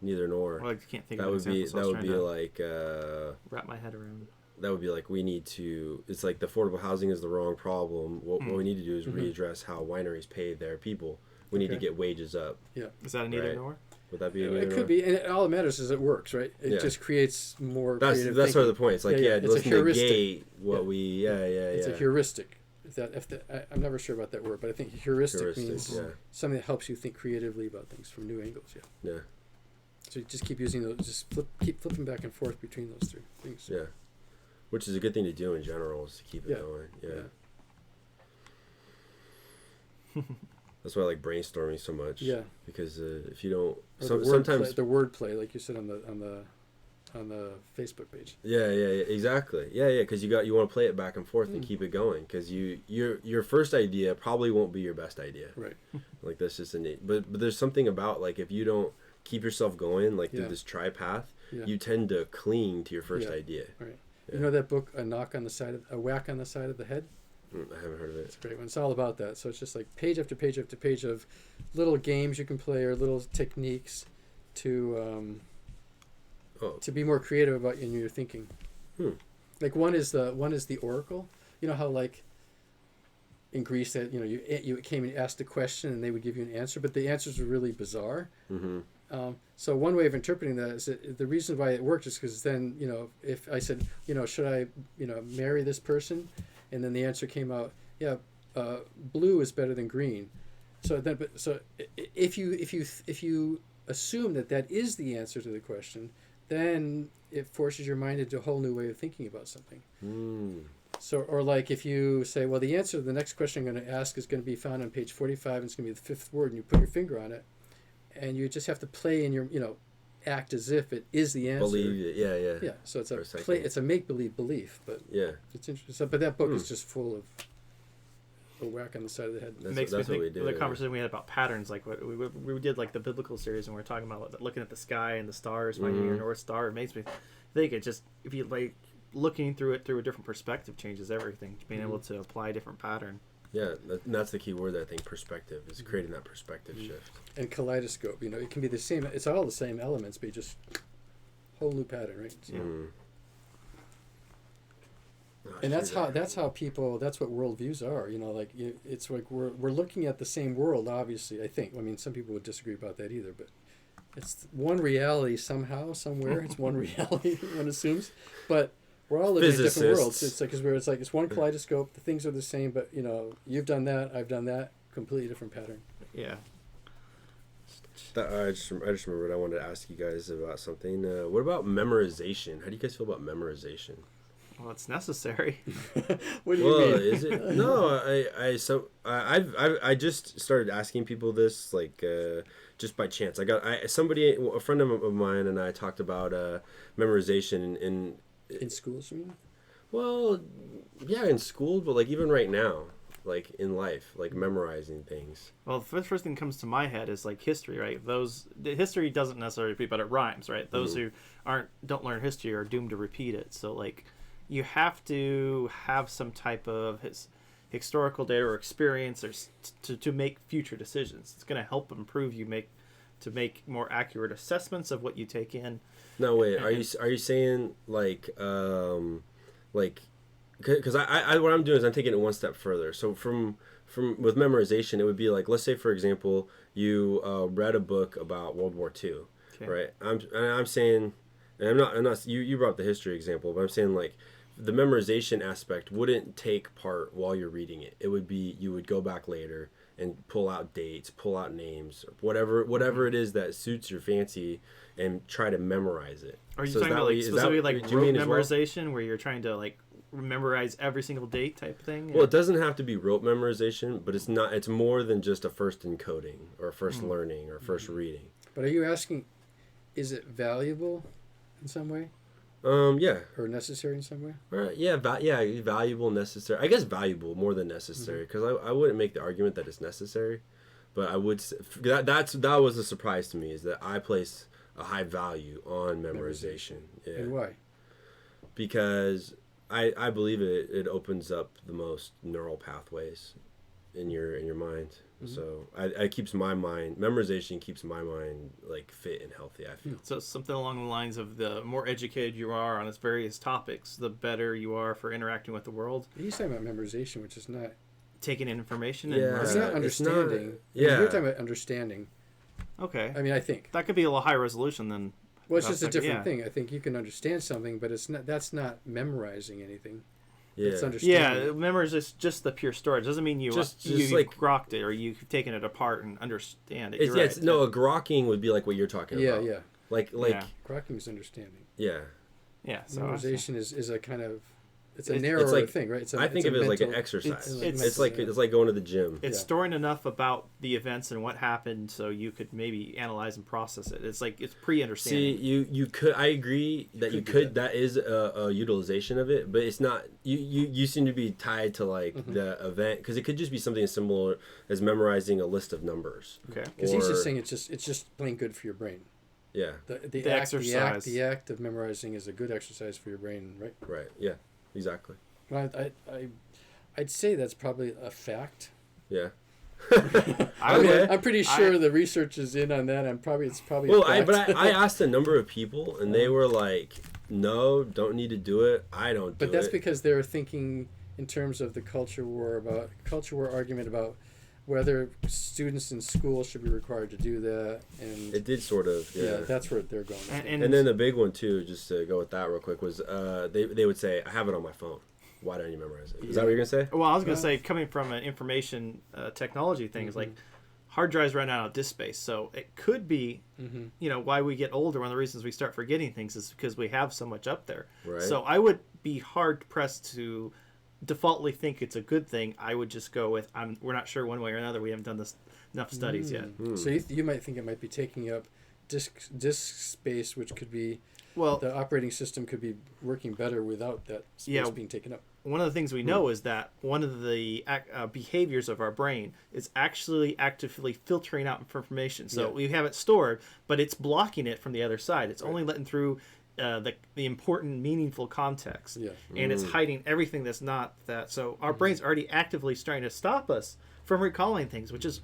Neither nor. Well, I can't think That of an would be example, so I was trying to like wrap my head around. that would be like we need to. It's like the affordable housing is the wrong problem. What we need to do is readdress how wineries pay their people. We need to get wages up. Yeah. Is that a neither Right. nor? Would that be a neither It nor? could be, and all that matters is it works, right? It just creates more. That's creative sort of thinking. the point. It's like It's let's a heuristic. negate what we It's a heuristic. I'm never sure about that word, but I think heuristic means something that helps you think creatively about things from new angles. Yeah. Yeah. So you just keep using those. Just keep flipping back and forth between those three things. Yeah. Which is a good thing to do in general, is to keep it going. Yeah. That's why I like brainstorming so much. Yeah. Because if you don't, sometimes the wordplay, like you said on the Facebook page. Yeah, exactly. Yeah, because you want to play it back and forth and keep it going, because your first idea probably won't be your best idea. Right. Like that's just innate. But there's something about, like, if you don't keep yourself going through this try path, you tend to cling to your first idea. Right. Yeah. You know that book, a whack on the side of the head? I haven't heard of it. It's a great one. It's all about that. So it's just like page after page after page of little games you can play or little techniques to be more creative about in your thinking. Like one is the oracle. You know how like in Greece that you came and asked a question and they would give you an answer, but the answers were really bizarre. So one way of interpreting that is that the reason why it worked is because then if I said should I marry this person, and then the answer came out blue is better than green. So if you assume that is the answer to the question, then it forces your mind into a whole new way of thinking about something. So, or like if you say, well, the answer to the next question I'm going to ask is going to be found on page 45, and it's going to be the fifth word, and you put your finger on it, and you just have to play in your, act as if it is the answer. Believe it, yeah. So it's it's a make-believe belief, but it's interesting. So, but that book is just full of a whack on the side of the head. It makes me think of the conversation we had about patterns, like what we did, like the biblical series, and we were talking about looking at the sky and the stars, finding your North Star. It makes me think if you like looking through it through a different perspective changes everything. Being able to apply a different pattern. Yeah, that's the key word, I think. Perspective is creating that perspective shift. And kaleidoscope, it can be the same. It's all the same elements, but just whole new pattern, right? So, and that's how people. That's what worldviews are. It's like we're looking at the same world. Obviously, I think. I mean, some people would disagree about that either, but it's one reality somehow, somewhere. It's one reality. One assumes, but we're all living in different worlds. It's like it's one kaleidoscope. The things are the same, but you've done that, I've done that. Completely different pattern. Yeah. I just remembered I wanted to ask you guys about something. What about memorization? How do you guys feel about memorization? Well, it's necessary. What do you mean? Is it? No, I just started asking people this just by chance. A friend of mine and I talked about memorization in schools, you mean? Well, yeah, in school, but like even right now, like in life, like memorizing things. Well, the first thing that comes to my head is like history, right? The history doesn't necessarily repeat, but it rhymes, right? Those who don't learn history are doomed to repeat it. So like, you have to have some type of historical data or experience to make future decisions. It's going to help improve you to make more accurate assessments of what you take in. No, wait. Are you saying because I what I'm doing is I'm taking it one step further. So from with memorization, it would be like, let's say for example you read a book about World War II, okay. Right? I'm saying, and I'm not you brought up the history example, but I'm saying like the memorization aspect wouldn't take part while you're reading it. It would be you would go back later and pull out dates, pull out names, whatever it is that suits your fancy, and try to memorize it. Are you talking about like specifically like rote memorization, where you're trying to like memorize every single date type thing? Well, it doesn't have to be rote memorization, but it's more than just a first encoding or first learning or first reading. But are you asking, is it valuable in some way? Yeah. Or necessary in some way? Yeah, valuable, necessary. I guess valuable more than necessary, because I wouldn't make the argument that it's necessary, but I would say, that was a surprise to me, is that I place a high value on memorization. Yeah. And why? Because I believe it opens up the most neural pathways in your mind. So memorization keeps my mind like fit and healthy, I feel. So something along the lines of, the more educated you are on its various topics, the better you are for interacting with the world. He's talking about memorization, which is not taking in information. It's not understanding. You're talking about understanding. Okay. I mean, I think that could be a little high resolution then. Well, it's just a different thing. I think you can understand something, but that's not memorizing anything. Yeah. It's understanding. Yeah, memory is just the pure storage. Doesn't mean you like grokked it or you've taken it apart and understand it. A grokking would be like what you're talking about. Yeah. Like grokking is understanding. Yeah. Yeah. So memorization is a kind of, it's a narrower thing, right? I think of it as like an exercise. It's like going to the gym. It's storing enough about the events and what happened, so you could maybe analyze and process it. It's like it's pre-understanding. See, you could. I agree that you could. That is a utilization of it, but it's not. You seem to be tied to like the event, because it could just be something as similar as memorizing a list of numbers. Okay. Because he's just saying it's just plain good for your brain. Yeah. The exercise. The act of memorizing is a good exercise for your brain, right? Right. Yeah. Exactly. Well, I'd say that's probably a fact. Yeah. I'm pretty sure the research is in on that. It's probably. Well, I asked a number of people, and they were like, "No, don't need to do it. I don't do it." But that's because they were thinking in terms of the culture war argument about whether students in school should be required to do that, and it did sort of. Yeah, that's where they're going. And then the big one too, just to go with that real quick, was they would say, "I have it on my phone. Why don't you memorize it?" Is that what you're gonna say? Well, I was gonna say, coming from an information technology thing, is like hard drives run out of disk space, so it could be, why we get older. One of the reasons we start forgetting things is because we have so much up there. Right. So I would be hard pressed to defaultly think it's a good thing. I would just go with, we're not sure one way or another. We haven't done enough studies yet. So you might think it might be taking up disk space, which could be, the operating system could be working better without that space being taken up. One of the things we know is that one of the behaviors of our brain is actually actively filtering out information. So we have it stored, but it's blocking it from the other side. It's only letting through the important, meaningful context, and it's hiding everything that's not that. So our brain's already actively starting to stop us from recalling things, which is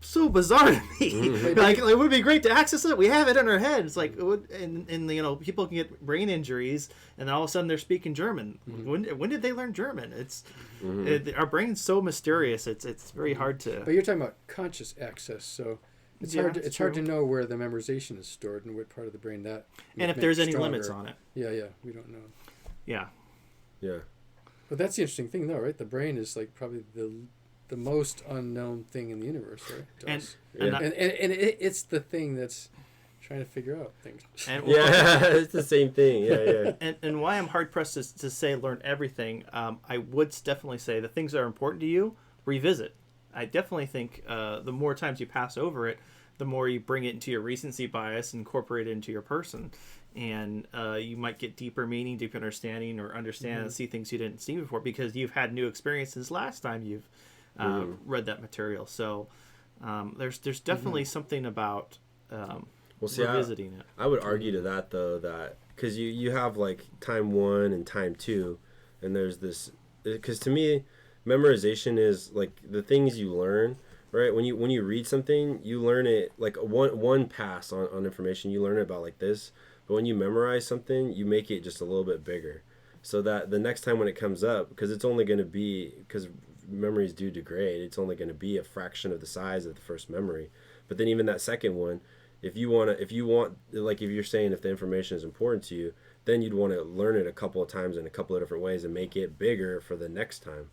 so bizarre to me. Like, it would be great to access it. We have it in our head. It's like, and people can get brain injuries, and then all of a sudden they're speaking German. When did they learn German? It's our brain's so mysterious. It's very hard to. But you're talking about conscious access, so. It's hard to know where the memorization is stored and what part of the brain that. And if there's any limits on it. Yeah, we don't know. Yeah. Yeah. But that's the interesting thing, though, right? The brain is like probably the most unknown thing in the universe, right? And it's the thing that's trying to figure out things. And yeah, it's the same thing. Yeah. And why I'm hard pressed to say learn everything, I would definitely say the things that are important to you, revisit. I definitely think the more times you pass over it, the more you bring it into your recency bias, incorporate it into your person, and you might get deeper meaning, deeper understanding, or understand and see things you didn't see before because you've had new experiences last time you've read that material. So there's definitely something about revisiting it. I would argue to that though, that because you have like time 1 and time 2, and there's this, because to me memorization is like the things you learn, right? When you read something, you learn it like one pass on information, you learn it about like this, but when you memorize something, you make it just a little bit bigger so that the next time when it comes up, because it's only going to be, because memories do degrade, it's only going to be a fraction of the size of the first memory. But then even that second one, if you're saying if the information is important to you, then you'd want to learn it a couple of times in a couple of different ways and make it bigger for the next time.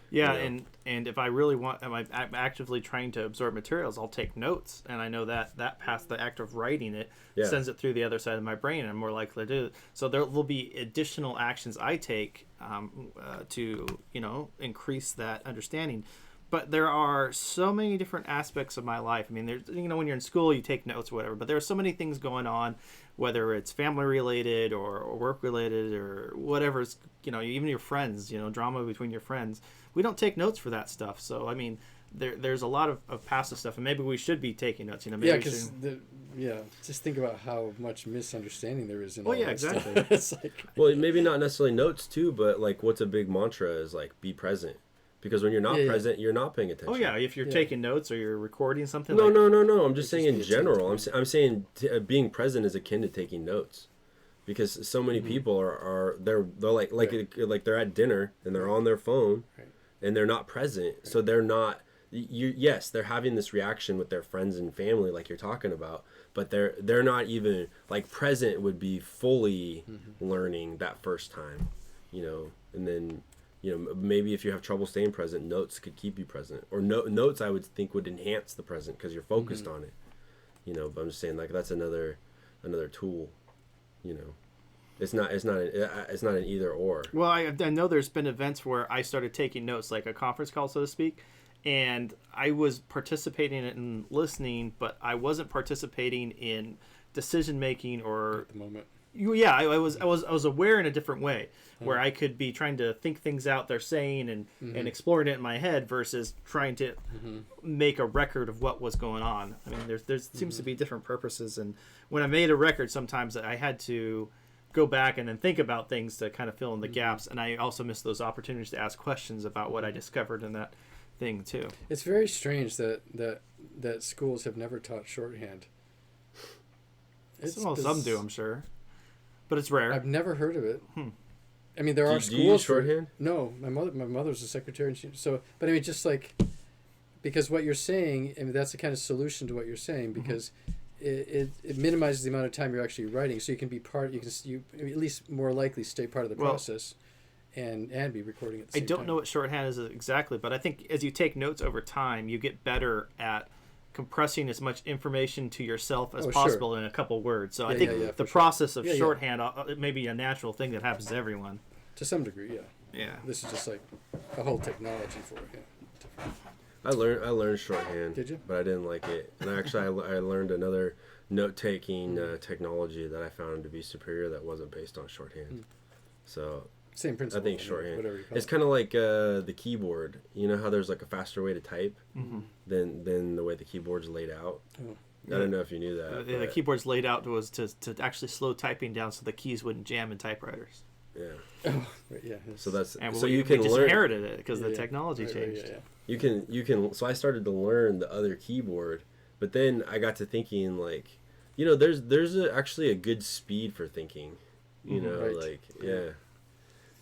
Yeah, and if I really want, I'm actively trying to absorb materials, I'll take notes, and I know that past the act of writing it sends it through the other side of my brain, and I'm more likely to do it. So there will be additional actions I take to increase that understanding. But there are so many different aspects of my life. I mean, there's when you're in school, you take notes or whatever, but there are so many things going on, whether it's family related or work related or whatever. It's, even your friends, drama between your friends. We don't take notes for that stuff. So, I mean, there's a lot of passive stuff, and maybe we should be taking notes. Just think about how much misunderstanding there is in all that exactly. stuff. It's like, well, maybe not necessarily notes too, but like what's a big mantra is like be present. Because when you're not present, you're not paying attention. Oh yeah, if you're taking notes or you're recording something. No. I'm just saying in general. I'm saying being present is akin to taking notes, because so many people are they're like they're at dinner and they're on their phone, and they're not present. So they're not. Yes, they're having this reaction with their friends and family, like you're talking about, but they're not even like present. Would be fully learning that first time, and then. Maybe if you have trouble staying present, notes could keep you present. Or notes, I would think, would enhance the present because you're focused on it. But I'm just saying, like, that's another tool. It's not an either or. Well, I know there's been events where I started taking notes, like a conference call, so to speak, and I was participating in listening, but I wasn't participating in decision making or at the moment. Yeah, I was aware in a different way, where I could be trying to think things out they're saying and exploring it in my head versus trying to make a record of what was going on. I mean, there seems to be different purposes, and when I made a record, sometimes I had to go back and then think about things to kind of fill in the gaps, and I also missed those opportunities to ask questions about what I discovered in that thing too. It's very strange that schools have never taught shorthand. Some do, I'm sure. But it's rare. I've never heard of it. I mean, there are schools. Do you use shorthand? No, my mother's a secretary, and but I mean, just like because what you're saying, I mean, that's the kind of solution to what you're saying because it minimizes the amount of time you're actually writing, so you can be you at least more likely stay part of the process, and be recording at the same time. I don't know what shorthand is exactly, but I think as you take notes over time, you get better at compressing as much information to yourself as possible in a couple words. So I think the process of shorthand it may be a natural thing that happens to everyone. To some degree, yeah. Yeah. This is just like a whole technology for it. Yeah. I learned shorthand. Did you? But I didn't like it. And actually, I learned another note-taking technology that I found to be superior that wasn't based on shorthand. So same principle. I think shorthand. Whatever you call it's kind of like the keyboard. You know how there's like a faster way to type than the way the keyboard's laid out. Oh. I don't know if you knew that. The keyboard's laid out was to actually slow typing down so the keys wouldn't jam in typewriters. Yeah. Oh, yeah. So that's you can just inherited it because the technology changed. You can. So I started to learn the other keyboard, but then I got to thinking like, there's actually a good speed for thinking.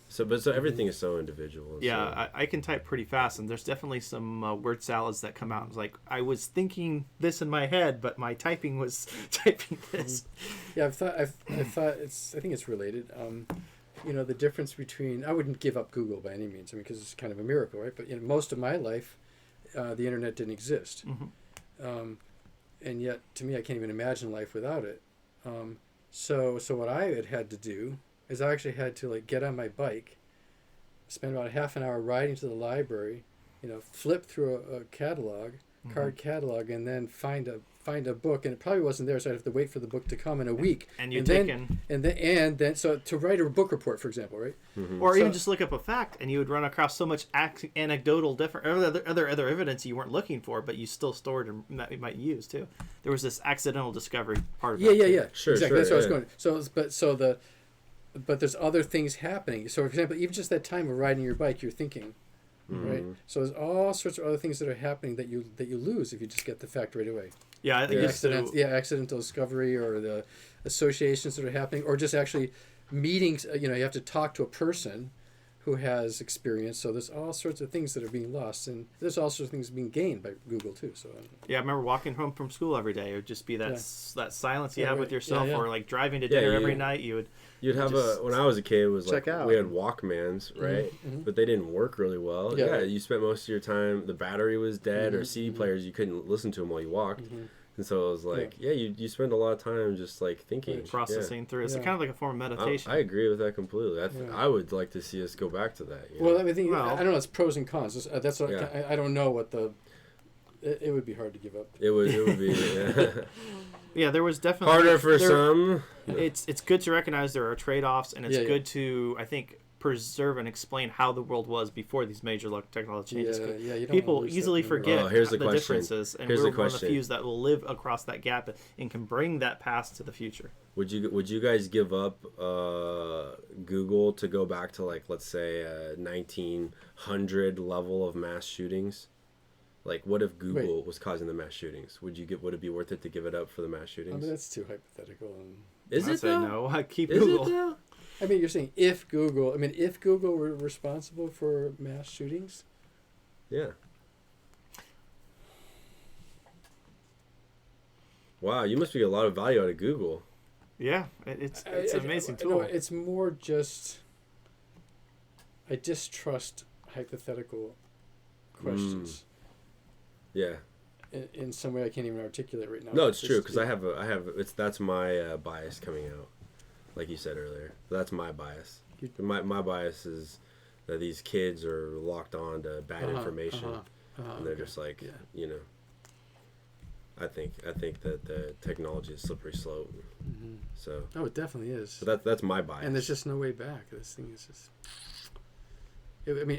So everything is so individual. Yeah, I can type pretty fast, and there's definitely some word salads that come out. It's like I was thinking this in my head, but my typing was typing this. Yeah, I think it's related. The difference between I wouldn't give up Google by any means. I mean, because it's kind of a miracle, right? But most of my life, the internet didn't exist. and yet to me I can't even imagine life without it. So what I had to do is I actually had to like get on my bike, spend about half an hour riding to the library, flip through a catalog, card catalog, and then find a book, and it probably wasn't there, so I'd have to wait for the book to come in a week. And then so to write a book report, for example, right? Mm-hmm. Or even just look up a fact, and you would run across so much anecdotal, different other evidence you weren't looking for, but you still stored and that you might use too. There was this accidental discovery part of that. Yeah. Sure, exactly. That's where I was going. But there's other things happening. So, for example, even just that time of riding your bike, you're thinking, right? So there's all sorts of other things that are happening that you lose if you just get the fact right away. Yeah, I think accidental discovery, or the associations that are happening, or just actually meetings. You have to talk to a person who has experience. So there's all sorts of things that are being lost, and there's all sorts of things being gained by Google too. So yeah, I remember walking home from school every day. It would just be that silence you have with yourself, or like driving to dinner every night. You'd have when I was a kid, it was like we had Walkmans, right? But they didn't work really well. Yeah, you spent most of your time, the battery was dead, or CD players, you couldn't listen to them while you walked. And so it was like, you spend a lot of time just like thinking, processing through. It's kind of like a form of meditation. I agree with that completely. I would like to see us go back to that. Well, I think I don't know. It's pros and cons. That's what I don't know what the. It would be hard to give up. It would be. Yeah, there was definitely harder for some. It's good to recognize there are trade-offs, and it's good to, I think, preserve and explain how the world was before these major technology changes. People easily forget the differences, and we're one of the few that will live across that gap and can bring that past to the future. Would you guys give up Google to go back to, like, let's say 1900 level of mass shootings? Like, what if Google was causing the mass shootings? Would it be worth it to give it up for the mass shootings? I mean, that's too hypothetical. Is it though? No, I keep Google. Is it though? I mean, you're saying if Google were responsible for mass shootings? Yeah. Wow, you must be a lot of value out of Google. Yeah, it's an amazing tool. It's more just I distrust hypothetical questions. Yeah. In some way I can't even articulate right now. No, it's true, because that's my bias coming out, like you said earlier. That's my bias. My bias is that these kids are locked on to bad information, and they're just like, I think that the technology is a slippery slope. So. Oh, it definitely is. So that's my bias. And there's just no way back. This thing is just.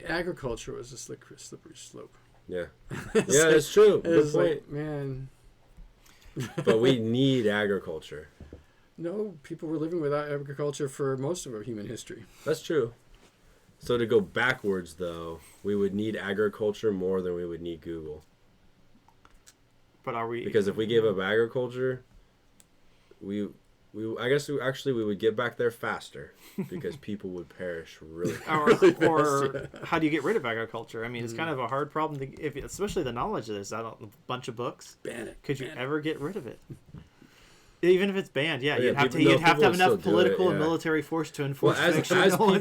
Agriculture was a slippery slope. Yeah. Yeah, that's true. Good point. Like, man. But we need agriculture. No, people were living without agriculture for most of our human history. That's true. So to go backwards, though, we would need agriculture more than we would need Google. But are we? Because if we gave up agriculture, I guess we would get back there faster, because people would perish really fast. Or how do you get rid of agriculture? I mean, it's kind of a hard problem to, especially the knowledge of this. A bunch of books. Ban it. Could you ever get rid of it? Even if it's banned, you'd have to have enough political and military force to enforce. Well, as people,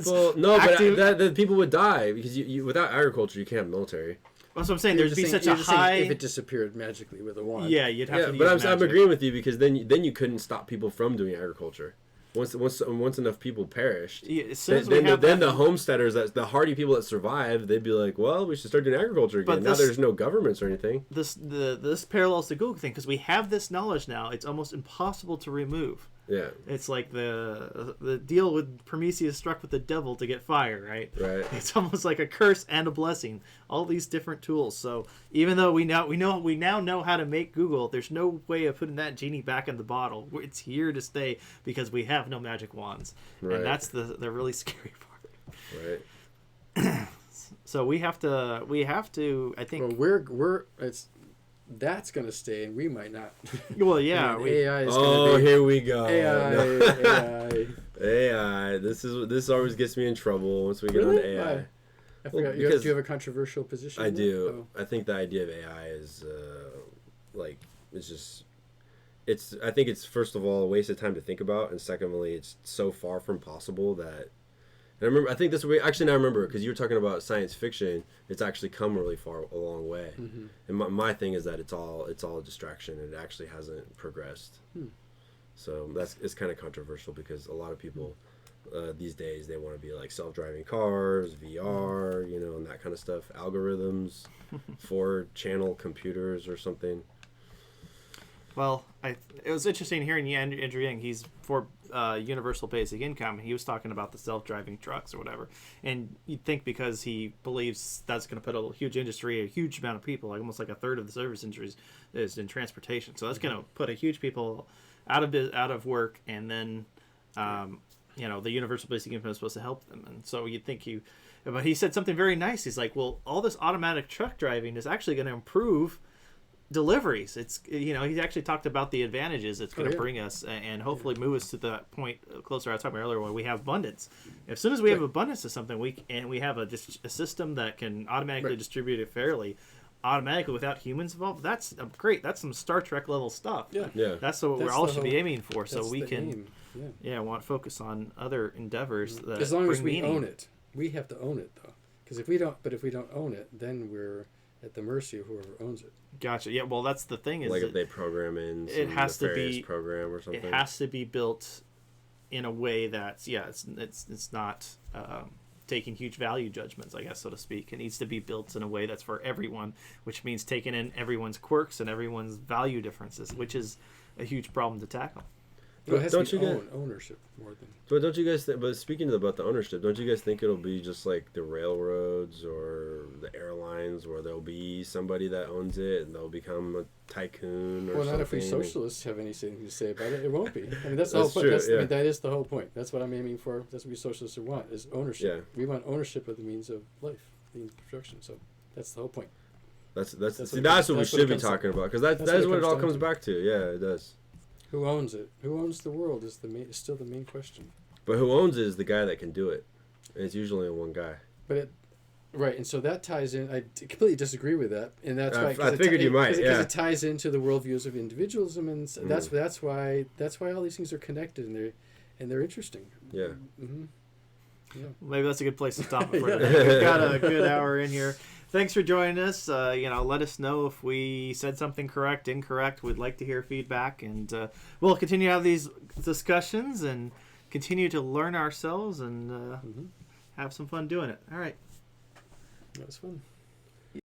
but people would die, because you without agriculture you can't have military. That's what I'm saying. There'd be such a high. If it disappeared magically with a wand. Yeah, you'd have to. But I'm agreeing with you, because then you couldn't stop people from doing agriculture. Once enough people perished, then the homesteaders, the hardy people that survived, they'd be like, well, we should start doing agriculture again. Now there's no governments or anything. This parallels the Google thing, because we have this knowledge now. It's almost impossible to remove. Yeah. It's like the deal with Prometheus struck with the devil to get fire, right? Right. It's almost like a curse and a blessing. All these different tools. So even though we now know how to make Google, there's no way of putting that genie back in the bottle. It's here to stay, because we have no magic wands. Right. And that's the really scary part. Right. So we have to I think that's going to stay, and we might not. Well, yeah. AI is going to be... here we go. AI. This always gets me in trouble once we get on AI. I forgot. Do you have a controversial position? I do. I think the idea of AI is, I think it's, first of all, a waste of time to think about, and secondly, it's so far from possible that And I think this way. Actually, now I remember because you were talking about science fiction. It's actually come really far a long way. And my thing is that it's all a distraction. It actually hasn't progressed. So it's kind of controversial because a lot of people these days they want to be like self-driving cars, VR, and that kind of stuff. Algorithms, 4-channel computers or something. Well, it was interesting hearing Andrew Yang. He's for universal basic income. He was talking about the self-driving trucks or whatever. And you'd think because he believes that's going to put a huge industry, a huge amount of people, like almost like a third of the service industry is in transportation. So that's going to put a huge people out of work, and then the universal basic income is supposed to help them. And so you'd think but he said something very nice. He's like, well, all this automatic truck driving is actually going to improve deliveries. It's he actually talked about the advantages it's going to bring us, and hopefully move us to the point closer. I was talking about earlier, where we have abundance. As soon as we have abundance of something, we have a system that can automatically distribute it fairly, automatically without humans involved. That's great. That's some Star Trek level stuff. Yeah. That's what we all should be aiming for. So we can want to focus on other endeavors that as long as we meaning. own it. We have to own it though, because if we don't own it, then we're at the mercy of whoever owns it. Gotcha. Yeah. Well, that's the thing. Is like if they program in some it has to nefarious be program or something. It has to be built in a way that's it's not taking huge value judgments, I guess, so to speak. It needs to be built in a way that's for everyone, which means taking in everyone's quirks and everyone's value differences, which is a huge problem to tackle. Well, it has to be ownership more than. But don't you guys? But speaking about the ownership, don't you guys think it'll be just like the railroads or the airlines, where there'll be somebody that owns it and they'll become a tycoon or something? Well, not if we socialists have anything to say about it. It won't be. I mean, that's the whole point. That is the whole point. That's what I'm aiming for. That's what we socialists want: is ownership. Yeah. We want ownership of the means of life, the means of production. So that's the whole point. That's what we should be talking about, because that is what it all comes back to. Yeah, it does. Who owns it? Who owns the world is still the main question. But who owns it is the guy that can do it. And it's usually one guy. But and so that ties in. I completely distree with that, and that's why I figured you might. Because it ties into the worldviews of individualism, and that's why all these things are connected, and they're interesting. Yeah. Mm-hmm. Yeah. Maybe that's a good place to stop it for today. We've got a good hour in here. Thanks for joining us. Let us know if we said something correct, incorrect. We'd like to hear feedback, and we'll continue to have these discussions and continue to learn ourselves and have some fun doing it. All right. That was fun.